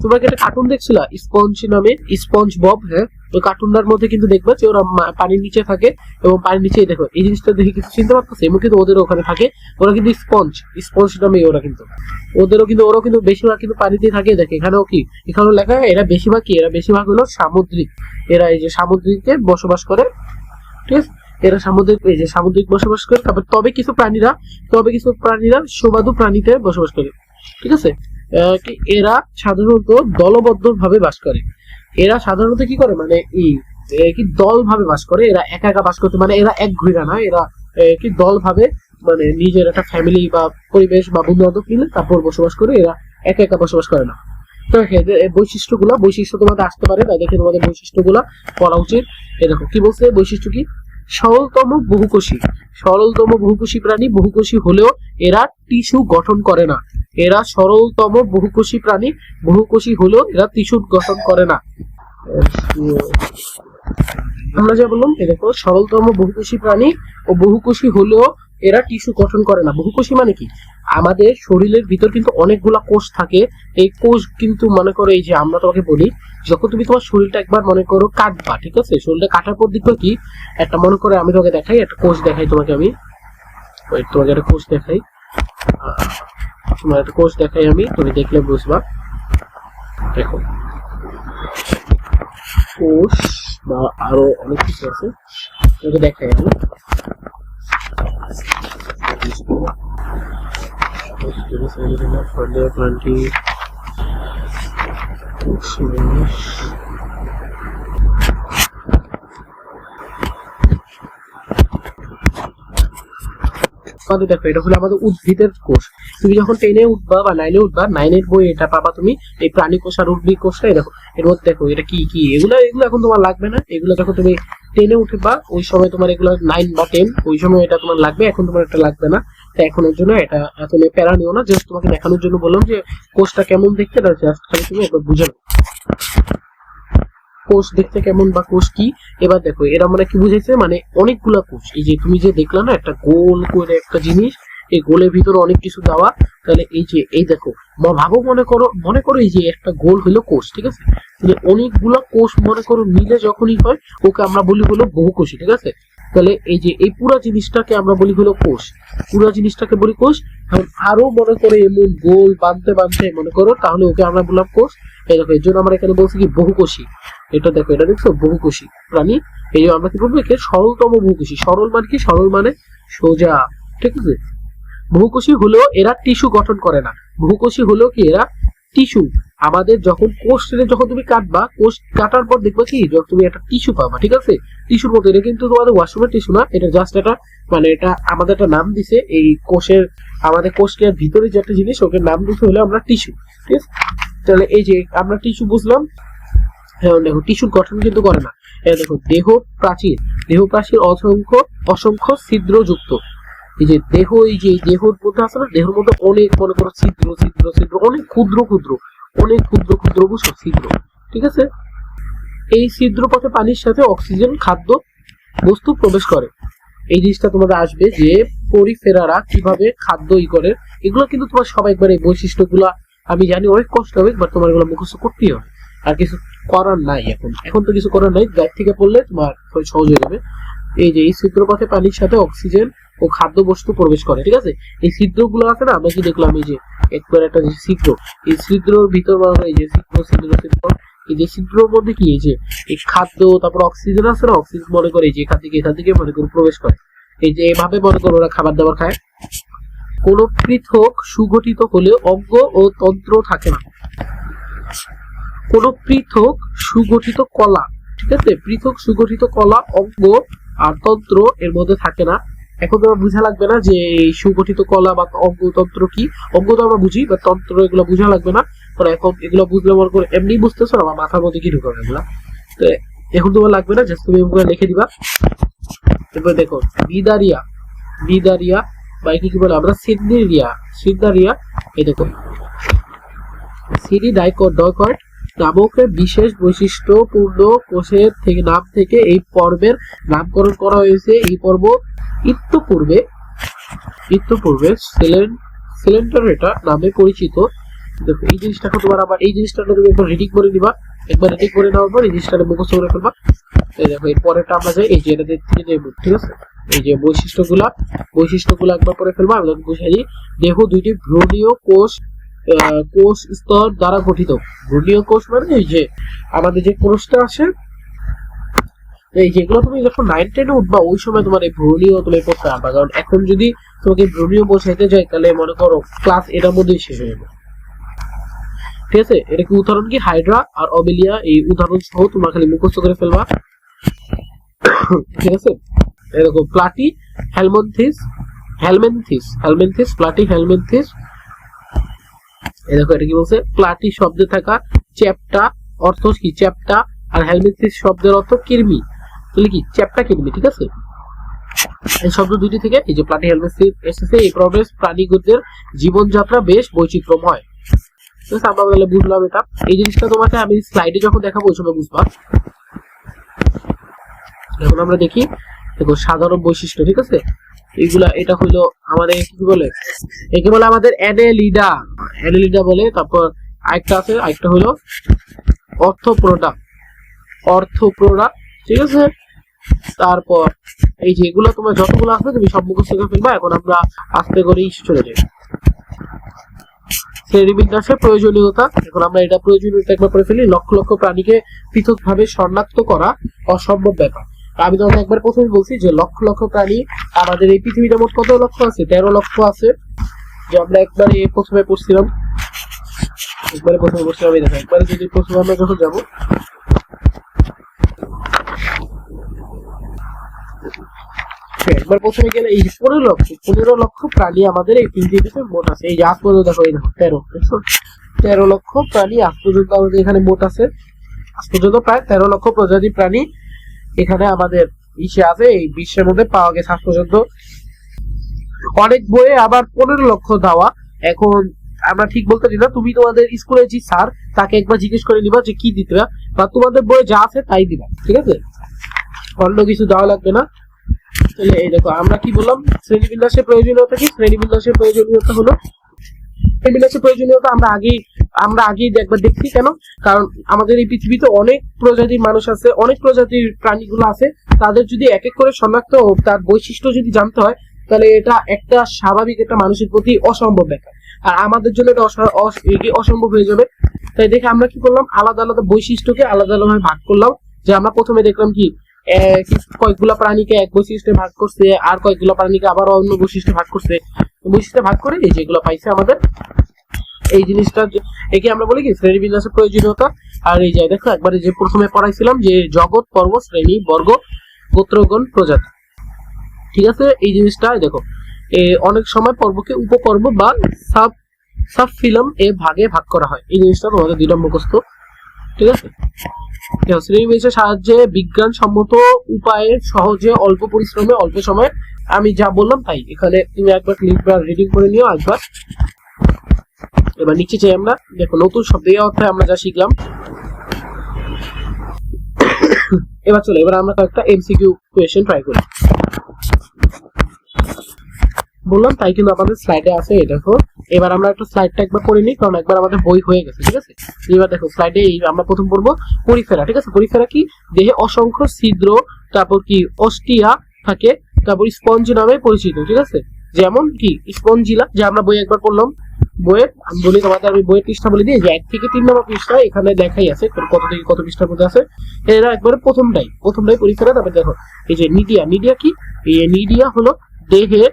তোমরা কি একটা কার্টুন দেখছিলা স্পঞ্জ নামে, স্পঞ্জ বব? হ্যাঁ, ওই কার্টুনটার মধ্যে কিন্তু দেখবে যে ওরা পানির নিচে থাকে এবং পানির নিচে দেখো এই জিনিসটা দেখে কিছু চিনতে পারতেছে, এমন কিন্তু ওদের ওখানে থাকে। ওরা কিন্তু স্পঞ্জ, স্পঞ্জ নামে ওরা কিন্তু, ওরাও কিন্তু বেশিরভাগ কিন্তু পানিতেই থাকে। দেখে এখানেও কি, এখানেও লেখা এরা বেশিরভাগ কি, এরা বেশিরভাগ হলো সামুদ্রিক। এরা এই যে সামুদ্রিকে বসবাস করে। ঠিক আছে, এরা সামুদ্রিক, এই যে সামুদ্রিক বসবাস করে। তারপর তবে কিছু প্রাণীরা সুবাদু প্রাণীতে বসবাস করে। ঠিক আছে, এরা সাধারণত দলবদ্ধ ভাবে বাস করে। এরা সাধারণত কি করে, মানে কি দল ভাবে বাস করে। এরা একা একা বাস করতে, মানে এরা এক ঘুরা না, এরা কি দল ভাবে, মানে নিজের একটা ফ্যামিলি বা পরিবেশ বা বন্ধু বান্ধব মিলে তারপর বসবাস করে। এরা একা একা বসবাস করে না। তো বৈশিষ্ট্য তোমাদের আসতে পারে, তাই দেখে তোমাদের বৈশিষ্ট্যগুলা পড়া উচিত। এ দেখো কি বলছে, বৈশিষ্ট্য কি, সরলতম বহুকোষী প্রাণী। বহুকোষী হলেও এরা টিস্যু গঠন করে না। এরা সরলতম বহুকোষী প্রাণী, বহুকোষী হলেও এরা টিস্যু গঠন করে না। আমরা যা বললাম, দেখো সরলতম বহুকোষী প্রাণী ও বহুকোষী হলেও এরা টিস্যু গঠন করে না। বহুকোষী মানে কি, আমাদের শরীরের ভিতর কিন্তু অনেকগুলা কোষ থাকে। এই কোষ কিন্তু মনে করো, এই যে আমরা তোমাকে বলি, যখন তুমি তোমার শরীরটা একবার মনে করো কাটবা, ঠিক আছে, শরীরটা কাটার পর দেখবে কি, একটা মনে করে আমি তোমাকে দেখাই, একটা কোষ দেখাই তোমাকে, আমি তোমাকে একটা কোষ দেখাই, তোমার একটা কোষ দেখাই আমি, তুমি দেখলে বুঝবা। দেখো কোষ বা আরো অনেক কিছু আছে, তোমাকে দেখাই আমি। দেখো এটা হলো আমাদের উদ্ভিদের কোষ। তুমি যখন 10-এ উঠবা বা 9-এ উঠবা, 9-এর বই এটা পাবা তুমি, এই প্রাণী কোষ আর উদ্ভিদ কোষটা। দেখো এর মধ্যে দেখো এটা কি কি, এগুলো এখন তোমার লাগবে না। এগুলো যখন তুমি 10-এ উঠবা ওই সময় তোমার এগুলো 9 বা 10 ওই সময় এটা তোমার লাগবে, এখন তোমার এটা লাগবে না। তো এখনের জন্য এটা তুমি প্যারা নিও না, জাস্ট তোমাকে দেখানোর জন্য বললাম যে কোষটা কেমন দেখতে, জাস্ট খালি তুমি একবার বুঝে নাও কোষ দেখতে কেমন বা কোষ কি। এবার দেখো এরা মানে কি বুঝেছে, মানে অনেকগুলা কোষ। এই যে তুমি যে দেখলা না একটা গোল করে একটা জিনিস, এই গোলের ভিতরে অনেক কিছু দেওয়া। তাহলে এই যে এই দেখো ভাবো, মনে করো এই যে একটা গোল হলো কোষ, ঠিক আছে, অনেকগুলা কোষ মনে করো মিলে যখনই হয় ওকে আমরা বলি হলো বহুকোষী। ঠিক আছে, তাহলে এই যে এই পুরা জিনিসটাকে আমরা বলি হলো কোষ, পুরা জিনিসটাকে বলি কোষ। এখন আরো মনে করো এমন গোল বাঁধতে মনে করো, তাহলে ওকে আমরা বললাম কোষ। এই দেখো এর জন্য আমরা এখানে বলছি কি বহুকোষী। এটা দেখো, এটা দেখছো বহুকোষী প্রাণী। এই যে আমরা কি বলবো, একে সরলতম বহুকোষী। সরল মানে কি, সরল মানে সোজা। ঠিক আছে, বহুকোষী হলেও এরা টিস্যু গঠন করে না। বহুকোষী হলেও কি এরা টিস্যু, আমাদের যখন কোষ যখন তুমি কাটবা, কোষ কাটার পর দেখবা কি তুমি একটা টিস্যু পাবা। ঠিক আছে, টিস্যুর মতো, এটা কিন্তু তোমাদের ওয়াশরুমের টিস্যু না, এটা জাস্ট এটা মানে এটা আমাদের একটা নাম দিছে এই কোষের, আমাদের কোষের ভিতরে যে একটা জিনিস ওকে নাম দিতে হলে আমরা টিস্যু। ঠিক আছে, তাহলে এই যে আমরা টিস্যু বুঝলাম। হ্যাঁ দেখো টিস্যুর গঠন কিন্তু করে না। দেখো দেহ প্রাচীর অসংখ্য ছিদ্র যুক্ত। এই যে দেহ, এই যে দেহর মধ্যে আছে না, দেহের মধ্যে অনেক মনে করো ছিদ্র অনেক ক্ষুদ্র বুঝছো ছিদ্র। ঠিক আছে, এই ছিদ্র পথে পানির সাথে অক্সিজেন খাদ্য বস্তু প্রবেশ করে। এই জিনিসটা তোমাদের আসবে যে পরিফেরারা কিভাবে খাদ্য করে। এগুলো কিন্তু তোমার সবাই একবার এই বৈশিষ্ট্যগুলা, আমি জানি অনেক কষ্ট হবে, বাট তোমার এগুলো মুখস্থ করতেই হবে, আর কিছু করার নাই। এখন তো কিছু করার নাই, গাইড থেকে পড়লে তোমার সহজ হয়ে যাবে। এই যে এই ছিদ্রপথে পানির সাথে অক্সিজেন ও খাদ্য বস্তু প্রবেশ করে। ঠিক আছে, এই ছিদ্রগুলো আছে না, আমরা কি দেখলাম এই যে একবার একটা যে ছিদ্র, এই ছিদ্রর ভিতর এই যে ছিদ্র এই যে ছিদ্রর মধ্যে কি এই যে এই খাদ্য, তারপর অক্সিজেন আছে না, অক্সিজেন মনে করে এই যে এখান থেকে মনে করে প্রবেশ করে। এই যে এভাবে মনে করো ওরা খাবার দাবার খায়। কোন পৃথক সুগঠিত হলে অঙ্গ ও তন্ত্র থাকে না। কোন পৃথক সুগঠিত কলা, ঠিক আছে, পৃথক সুগঠিত কলা, অঙ্গ আর তন্ত্র এর মধ্যে থাকে না। এখন তোমার বুঝা লাগবে না যে এই সুগঠিত কলা বা অঙ্গতন্ত্র কি। অঙ্গ তো আমরা বুঝি, বা তন্ত্র এগুলো বুঝা লাগবে না। কারণ এখন এগুলো বুঝলে মনে করে এমনি বুঝতেছো না, মাথার মধ্যে কি ঢুকাবে এগুলা। তো এখন তোমার লাগবে না, জাস্ট তুমি এগুলো লিখে দিবা। এরপর দেখো বিদারিয়া, বিদারিয়া বা কি বলে আমরা সিন্দারিয়া, সিন্দারিয়া। এই দেখো সিডি ডাইকয়েড নামক বিশেষ বৈশিষ্ট্যপূর্ণ কোষের থেকে নাম থেকে এই পর্বের নামকরণ করা হয়েছে। এই পর্ব ইত্যপূর্বে সিলেন্টারেটা নামে পরিচিত। দেখো এই জিনিসটা তোমার আবার এই জিনিসটা তুমি একবার রিডিং করে নিবা। একবার রিডিং করে নেওয়ার পর এই জিনিসটা মুখস্থ করে ফেলবা। এই দেখো এর পরেরটা আমরা যাই, এই যে এটা থেকে যে ঠিক আছে, এই যে বৈশিষ্ট্যগুলো একবার করে ফেলবা। আমি তোমাকে বুঝাই দিই। দেখো দুইটি ভ্রূণীয় কোষ স্তর দ্বারা গঠিত। ভ্রূণীয় কোষ মানে এই যে আমাদের যে কোষটা আসে, এই যেগুলো তুমি যখন 9-10 উঠবা ওই সময় তোমার এই ভ্রূণীয় তুমি পড়তে পারবা। কারণ এখন যদি তোমাকে ভ্রূণীয় বোঝাইতে যাই তাহলে মনে করো ক্লাস এটার মধ্যেই শেষ হয়ে যাবে। ঠিক আছে, এটা কি উদাহরণ কি হাইড্রা আর অবেলিয়া, এই উদাহরণ সহ তোমরা খালি মুখস্থ করে ফেলবা। ঠিক আছে, এরকম প্লাটি হেলমেন্থিস প্লাটি হেলমেন্থিস। এই দেখো এটা কি বলছে, প্লাটি শব্দে থাকা চ্যাপ্টা অর্থ কি চ্যাপ্টা, আর হেলমেন্থিস শব্দের অর্থ কৃমি, তাহলে কি চ্যাপ্টা কৃমি। ঠিক আছে, এই শব্দ দুইটি থেকে এই যে প্লাটি হেলমেন্থিস এসেছে। এই প্রবেশ প্রাণীদের জীবনযাত্রা বেশ বৈচিত্র্যময়। আমরা তাহলে বুঝলাম এটা। এই জিনিসটা তোমাকে আমি স্লাইডে যখন দেখাবো ওই সময় বুঝবা। এখন আমরা দেখি, দেখো সাধারণ বৈশিষ্ট্য। ঠিক আছে, এইগুলা এটা হলো আমাদের কি বলে, একে বলে আমাদের অ্যানেলিডা বলে। তারপর আরেকটা আছে, আরেকটা হলো অর্থোপ্রোডা। ঠিক আছে, তারপর এই যে এগুলো তোমার যতগুলো আছে তুমি সব মুখস্থ করে ফেলবা। এখন আমরা আস্তে করে চলে যাই শ্রেণীবিন্যাসের প্রয়োজনীয়তা। এখন আমরা এটা প্রয়োজনীয়তা একবার করে ফেলি। লক্ষ লক্ষ প্রাণীকে পৃথকভাবে শনাক্ত করা অসম্ভব ব্যাপার। আমি তোমাকে একবার প্রথমে বলছি যে লক্ষ লক্ষ প্রাণী আমাদের এই পৃথিবীতে মোট কত লক্ষ আছে, 13 লক্ষ আছে। যে আমরা একবারে প্রথমে পড়ছিলাম, এই দেখো একবারে যদি প্রথমে আমরা যখন যাবো একবার প্রথমে গেলে এই 15 লক্ষ প্রাণী আমাদের এই পৃথিবীতে মোট আছে। এই যে আজ পর্যন্ত দেখো, এই দেখো 13 লক্ষ প্রাণী আজ পর্যন্ত আমাদের এখানে মোট আছে। আজ পর্যন্ত প্রায় 13 লক্ষ প্রজাতির প্রাণী এখানে আমাদের ইসে আছে, এই বিশ্বের মধ্যে পাওয়া গেছে আজ পর্যন্ত। অনেক বইয়ে আবার 15 লক্ষ দেওয়া। এখন আমরা ঠিক বলতে পারি না, তুমি তোমাদের স্কুলে যে স্যার তাকে একবার জিজ্ঞেস করে নিবা যে কি দিতে, বা তোমাদের বইয়ে যা আছে তাই দিবা। ঠিক আছে, অন্য কিছু দেওয়া লাগবে না। তাহলে এই দেখো আমরা কি বললাম, শ্রেণীবিন্যাসের প্রয়োজনীয়তা কি। শ্রেণীবিন্যাসের প্রয়োজনীয়তা হলো, শ্রেণীবিন্যাসের প্রয়োজনীয়তা আমরা আগেই একবার দেখছি। কেন? কারণ আমাদের এই পৃথিবীতে অনেক প্রজাতির মানুষ আছে, অনেক প্রজাতির প্রাণীগুলো আছে। তাদের যদি এক এক করে শনাক্ত ও তার বৈশিষ্ট্য যদি জানতে হয় তাহলে এটা একটা স্বাভাবিক একটা মানুষের প্রতি অসম্ভব ব্যাপার, আর আমাদের জন্য এটা অসম্ভব হয়ে যাবে। তাই দেখে আমরা কি করলাম, আলাদা আলাদা বৈশিষ্ট্যকে আলাদা আলাদা ভাগ করলাম। যে আমরা প্রথমে দেখলাম কি কয়েকগুলা প্রাণীকে এক বৈশিষ্ট্যে ভাগ করছে, আর কয়েকগুলা প্রাণীকে আবার অন্য বৈশিষ্ট্যে ভাগ করছে। বৈশিষ্ট্যে ভাগ করে এই যেগুলো পাইছে আমাদের এই জিনিসটা, একে আমরা বলি কি শ্রেণীবিন্যাসের প্রয়োজনীয়তা। আর এই যে দেখো একবারে যে প্রথমে পড়াইছিলাম যে জগৎ, পর্ব, শ্রেণী, বর্গ, গোত্রগণ, প্রজাতি। ঠিক আছে, এই জিনিসটা দেখো অনেক সময় পর্বকে উপপর্ব বা সাব ফিল্ম এ ভাগে ভাগ করা হয়। এই জিনিসটা তোমাদের 2টা মুখস্থ। ঠিক আছে, শ্রেণীবিন্যাসের সাহায্যে বিজ্ঞানসম্মত উপায়ে সহজে অল্প পরিশ্রমে অল্প সময়, আমি যা বললাম তাই। এখানে তুমি একবার লিখবার রিডিং করে নিও একবার। এবার নিচে চাই আমরা, দেখো নতুন শব্দ এই অর্থে আমরা যা শিখলাম। এবার চলো, এবার আমরা একটা এমসিকিউ কোয়েশ্চেন ট্রাই করি। বললাম তাই কিন্তু আমাদের স্লাইডে আছে। দেখো এবার আমরা একটা স্লাইডটা একবার পড়ে নিই, কারণ একবার আমাদের বই হয়ে গেছে। ঠিক আছে, এবার দেখো স্লাইডে আমরা প্রথম পড়বো পরিফেরা। ঠিক আছে, পরিফেরা কি, দেহে অসংখ্য ছিদ্র, তারপর কি অস্টিয়া থাকে, তারপর স্পঞ্জ নামে পরিচিত। ঠিক আছে, যেমন কি স্পঞ্জিলা, যে আমরা বই একবার পড়লাম। বইয়ের আমি বলি তোমাদের, আমি বইয়ের পৃষ্ঠা বলে দিই, যে 1 থেকে 3 নম্বর পৃষ্ঠা এখানে লেখাই আছে কত থেকে কত পৃষ্ঠার মধ্যে আছে। এরা একবারে প্রথমটাই পরিফেরা। তারপর দেখো এই যে নিডিয়া কি, এই নিডিয়া হলো দেহে,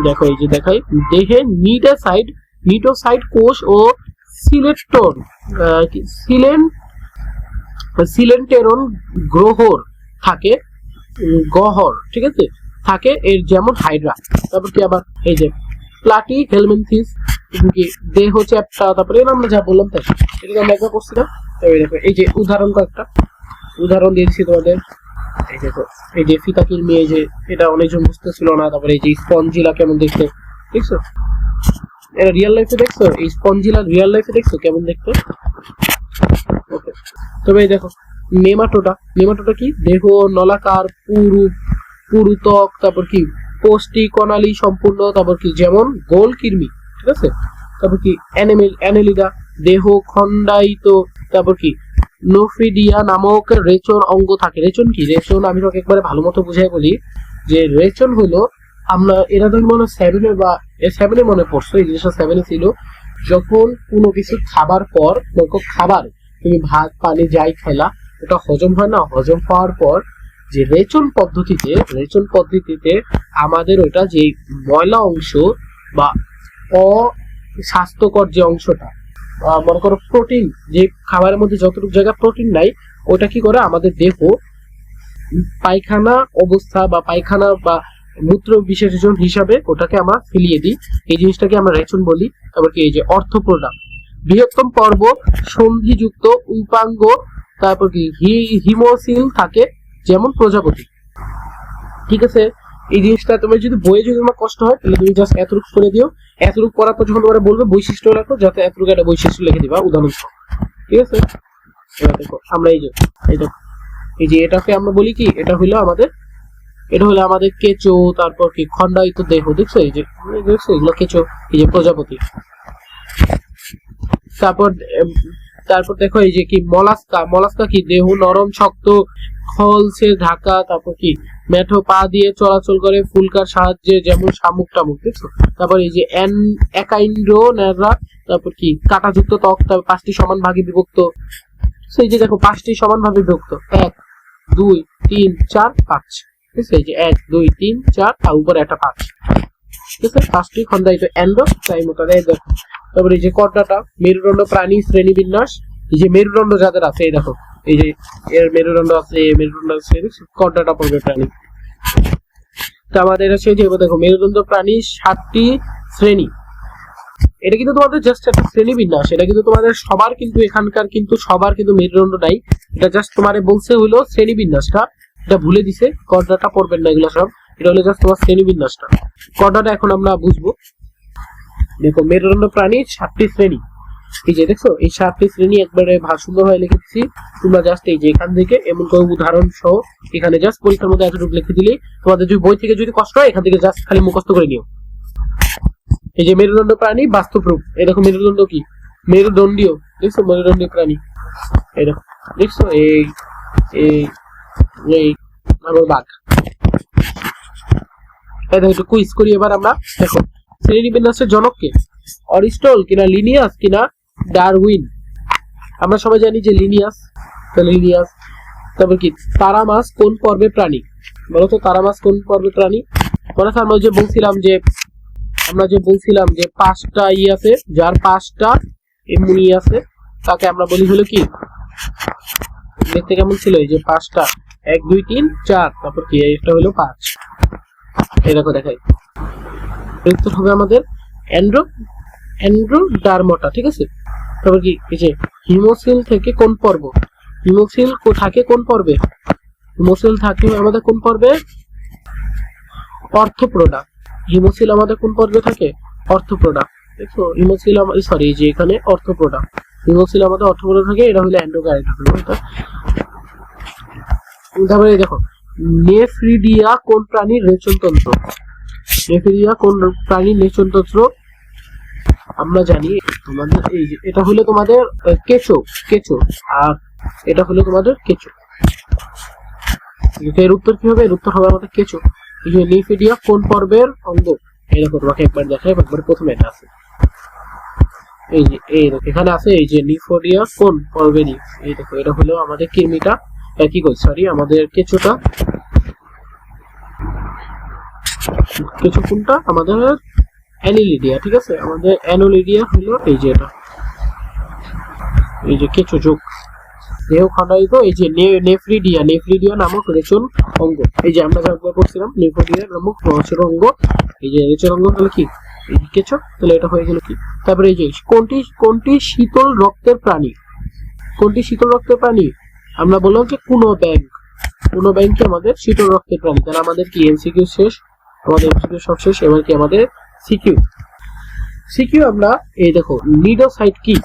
দেখো এই যে দেখাই, দেহে নিটোসাইড কোষ ও সিলেন্টেরন গ্রহর থাকে। গহ্বর, ঠিক আছে, থাকে এর, যেমন হাইড্রা। তারপর কি আবার এই যে প্লাটি হেলমিনথিস, কি দেহ চ্যাপ্টা, তারপরে আমরা যা বললাম তাই, এটা আমরা একবার করছি না। এই যে উদাহরণ, কয়েকটা উদাহরণ দিয়ে দিচ্ছি তোমাদের। এই দেখো, এই যে ফিতা কিরমি, এই যে এটা অনেকজন বুঝতেছিল না। তারপরে এই যে স্পঞ্জিলা কেমন দেখতে, দেখছো? এটা রিয়েল লাইফে দেখছো? এই স্পঞ্জিলা রিয়েল লাইফে দেখছো কেমন দেখতে? ওকে, তবে এই দেখো নেমাটোডা। নেমাটোডা কি? দেহ নলাকার, পুরুতক, তারপর কি কোষ্ঠী কণালী সম্পূর্ণ, তারপর কি যেমন গোল কৃমি, ঠিক আছে। তারপর কি অ্যানেলিডা, দেহ খণ্ডায়িত। তারপর কি নোফিডিয়া নামক রেচন অঙ্গ থাকে। রেচন কি? রেচন আমি তোকে একবারে ভালো মতো বুঝাই বলি যে রেচন হলো, আমরা এরা তো মনে 7-এ বা 7-এ মনে পড়ছো, এই জিনিসটা 7-এ ছিল। যখন কোনো কিছু খাবার পর, খাবার তুমি ভাত পানি যাই খেলা, ওটা হজম হয় না, হজম হওয়ার পর যে রেচন পদ্ধতিতে আমাদের ওটা যে ময়লা অংশ বা অস্বাস্থ্যকর যে অংশটা, মনে করো প্রোটিন, যে খাবারের মধ্যে যতটুকু জায়গা প্রোটিন নাই, ওটা কি করে আমাদের দেহ পায়খানা অবস্থা বা পায়খানা বা মূত্র বিসর্জন হিসাবে ওটাকে আমরা ফেলিয়ে দিই। এই জিনিসটাকে আমরা রেচন বলি। তারপর কি এই যে অর্থপ্রদান, বৃহত্তম পর্ব, সন্ধিযুক্ত উপাঙ্গ, তারপর কি হিমোসিল থাকে, যেমন প্রজাপতি, ঠিক আছে। এই জিনিসটা তোমার যদি বইয়ে যদি তোমার কষ্ট হয়, তাহলে তুমি জাস্ট এতটুকু করে দিও। এতটুকু করার পর যখন তোমরা বলবে বৈশিষ্ট্য লেখো, যাতে এতটুকু একটা বৈশিষ্ট্য লিখে দিবা উদাহরণ, ঠিক আছে। এবার দেখো আমরা এই যে এটাকে আমরা বলি কি, এটা হলো আমাদের কেঁচো, তারপর কি খণ্ডায়িত দেহ, দেখছো? এই যে দেখছো এগুলো কেঁচো, এই যে প্রজাপতি। তারপর দেখো এই যে কি মলাস্কা কি? দেহ নরম শক্ত খলসে ঢাকা। তারপর কি মেঠো পা দিয়ে চলাচল করে ফুলকার সাহায্যে, যেমন শামুক টামুক, দেখছো? তারপর এই যে একাইন্ড্রোনেরা, তারপর কি কাঁটাযুক্ত ত্বক, তারপর 5টি সমান ভাগে বিভক্ত। এই যে দেখো 5টি সমান ভাবে বিভক্ত, 1 2 3 4 5, ঠিক আছে। এই যে 1 2 3 4 আর উপরে একটা 5, ঠিক আছে। 5টি খণ্ডায়িত এন্ডোপ্লাজমিক। দেখো তারপর এই যে কর্ডাটা, মেরুদণ্ড প্রাণী শ্রেণীবিন্যাস। এই যে মেরুদণ্ড যাদের আছে, এই দেখো এই যে এর মেরুদণ্ড আছে, কর্ডাটা পড়বে প্রাণী। তো আমাদের আছে যে দেখো মেরুদণ্ড প্রাণী 7টি শ্রেণী। এটা কিন্তু তোমাদের জাস্ট একটা শ্রেণী বিন্যাস, এটা কিন্তু তোমাদের সবার কিন্তু এখানকার কিন্তু সবার কিন্তু মেরুদণ্ড নাই, এটা জাস্ট তোমারে বলছে হলো শ্রেণী বিন্যাসটা, এটা ভুলে দিছে, কর্ডাটা পড়বেন না এগুলো সব, এটা হলো জাস্ট তোমার শ্রেণী বিন্যাসটা। কর্ডাটা এখন আমরা বুঝবো। দেখো মেরুদণ্ড প্রাণী 7টি শ্রেণী, এই যে দেখছো এই 7টি শ্রেণী একবারে সুন্দর হয়ে লিখে দিচ্ছি। তোমরা জাস্ট এই যে এখান থেকে এমন করে উদাহরণ সহ এখানে জাস্ট পরীক্ষার মধ্যে এতটুকু লিখে দিলে, তোমাদের যদি বই থেকে যদি কষ্ট হয়, এখান থেকে জাস্ট খালি মুখস্থ করে নিও। এই যে মেরুদণ্ড প্রাণী বাস্তব রূপ, এই দেখো মেরুদণ্ড কি? মেরুদণ্ডীয়, দেখছো মেরুদণ্ডীয় প্রাণী, এই দেখো দেখছো এই এই এই আমার বাঘ। এই দেখো একটু কুইজ করি এবার আমরা। দেখো শ্রেণী বিন্যাসের জনক কে? অরিস্টল কিনা লিনিয়াস কিনা ডারউইন? আমরা সবাই জানি যে লিনিয়াস। তারপর কি তারামাস কোন পর্বে প্রাণী? বলতো তারামাস কোন পর্বে প্রাণী? মনে আছে আমরা যে বলছিলাম যে 5টা ই আছে, যার 5টা এমনি আছে, তাকে আমরা বলি হলো কি, দেখতে কেমন ছিল? এই যে 5টা 1 2 3 4, তারপর কি এটা হলো 5। এই দেখো দেখাই, উত্তর হবে আমাদের এন্ড্রোডার্মটা, ঠিক আছে। তারপর কি এই যে হিমোসিল থেকে কোন পর্ব? হিমোসিল থাকে কোন পর্বে? হিমোসিল থাকে আমাদের কোন পর্বে? অর্থপ্রোডা। হিমোসিল আমাদের কোন পর্বে থাকে? অর্থপ্রোডা। দেখো হিমোসিল সরি এই যে এখানে অর্থপ্রোডা, হিমোসিল আমাদের অর্থপ্রোডা থাকে, এটা হলো এন্ডোকাইন্ড্রোটা। তারপরে দেখো নেফ্রিডিয়া কোন প্রাণীর রেচনতন্ত্র? নেফ্রিডিয়া কোন প্রাণীর রেচনতন্ত্র? আমরা জানি তোমাদের এই যে এটা হলো তোমাদের কেঁচো, আর এটা হলো তোমাদের কেঁচো। এর উত্তর কি হবে? এর উত্তর হবে আমাদের কেঁচো। এই যে নেফ্রিডিয়া কোন পর্বের অঙ্গ? এই দেখো তোমাকে একবার দেখাই, একবার প্রথমে এটা আছে, এই যে এই দেখো এখানে আছে, এই যে নিফোডিয়া কোন পর্বেরই, এই দেখো এটা হলো আমাদের কৃমিটা, কি কই সরি আমাদের কেঁচোটা। কেঁচো কোনটা? আমাদের অ্যানিলিডিয়া, ঠিক আছে। আমাদের অ্যানোলিডিয়া হলো এই যে এটা, এই যে কেঁচো যোগ, দেহ খণ্ডায়িত এই যে নেফ্রিডিয়া নামক রেচন অঙ্গ, এই যে আমরা যা করছিলাম নেফ্রিডিয়া নামক রেচন অঙ্গ, এই যে রেচন অঙ্গ তাহলে কি লিখেছ, তাহলে এটা হয়ে গেল কি। তারপরে এই যে কোনটি শীতল রক্তের প্রাণী, কোনটি শীতল রক্তের প্রাণী, আমরা বললাম যে কোনো ব্যাংকে আমাদের শীতল রক্তের প্রাণী। তাহলে আমাদের কি এমসিকিউ শেষ, আমাদের এমসিকিউ সব শেষ। এবার কি আমাদের সিকিউ আমরা এই দেখো নিডোসাইট কি,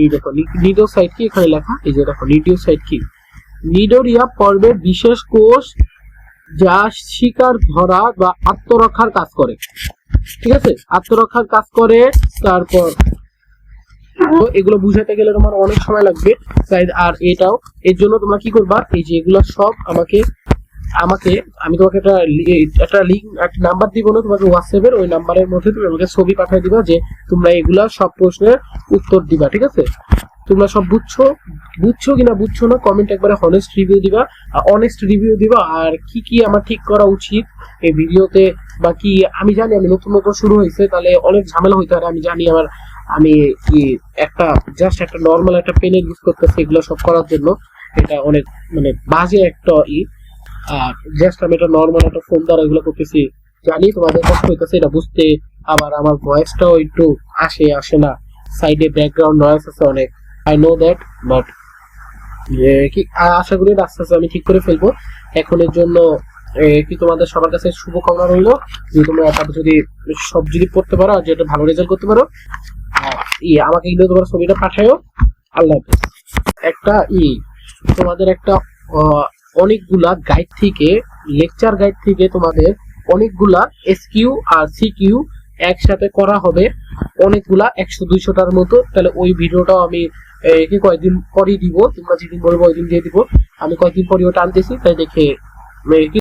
এই দেখো নিডোসাইট কি এখানে লেখা, এই যে দেখো নিডোসাইট কি, নিডোরিয়া পর্বের বিশেষ কোষ যা শিকার ধরা বা আত্মরক্ষার কাজ করে, ঠিক আছে, আত্মরক্ষার কাজ করে। তারপর এগুলো বুঝাতে গেলে তোমার অনেক সময় লাগবে, আর এটাও এর জন্য তোমরা কি করবা, এই যে এগুলো সব আমি তোমাকে একটা লিঙ্ক একটা নাম্বার দিব না তোমাকে হোয়াটসঅ্যাপের, ওই নাম্বারের মধ্যে তুমি আমাকে ছবি পাঠিয়ে দিবা যে তোমরা এগুলা সব প্রশ্নের উত্তর দিবা, ঠিক আছে। তোমরা সব বুঝছো কিনা বুঝছো না কমেন্ট একবারে অনেস্ট রিভিউ দিবা, আর কি আমার ঠিক করা উচিত এই ভিডিওতে, বা কি আমি জানি আমি নতুন শুরু হয়েছে তাহলে অনেক ঝামেলা হইতে পারে, আমি জানি আমি কি একটা জাস্ট একটা নর্মাল একটা পেন ইউজ করতেছি এগুলো সব করার জন্য, এটা অনেক মানে বাজে একটা আর জাস্ট আমি এটা নর্মাল একটা ফোন দ্বারা এগুলো করতেছি, জানি তোমাদের কষ্ট হইতেছে এটা বুঝতে, আবার আমার ভয়েসটাও একটু আসে না, সাইডে ব্যাকগ্রাউন্ড নয়েজ আছে অনেক, আই নো দ্যাট, বাট কি আশা করি আস্তে আস্তে আমি ঠিক করে ফেলবো। এখনের জন্য কি তোমাদের সবার কাছে শুভকামনা রইলো যে তোমরা যদি পড়তে পারো আর যেটা ভালো রেজাল্ট করতে পারো, আমাকে কিন্তু তোমার ছবিটা পাঠায়ো। আল্লাহ হাফেজ। একটা তোমাদের একটা অনেকগুলা গাইড থেকে, লেকচার গাইড থেকে তোমাদের অনেকগুলা এসকিউ আর সিকিউ একসাথে করা হবে, অনেকগুলা 100-200টার মতো। তাহলে ওই ভিডিওটাও আমি কয়েকদিন পরই দিব, তোমরা যেদিন বলবো ওই দিন দিয়ে দিব। আমি কয়েকদিন পরই ওটা আনতেছি, তাই দেখে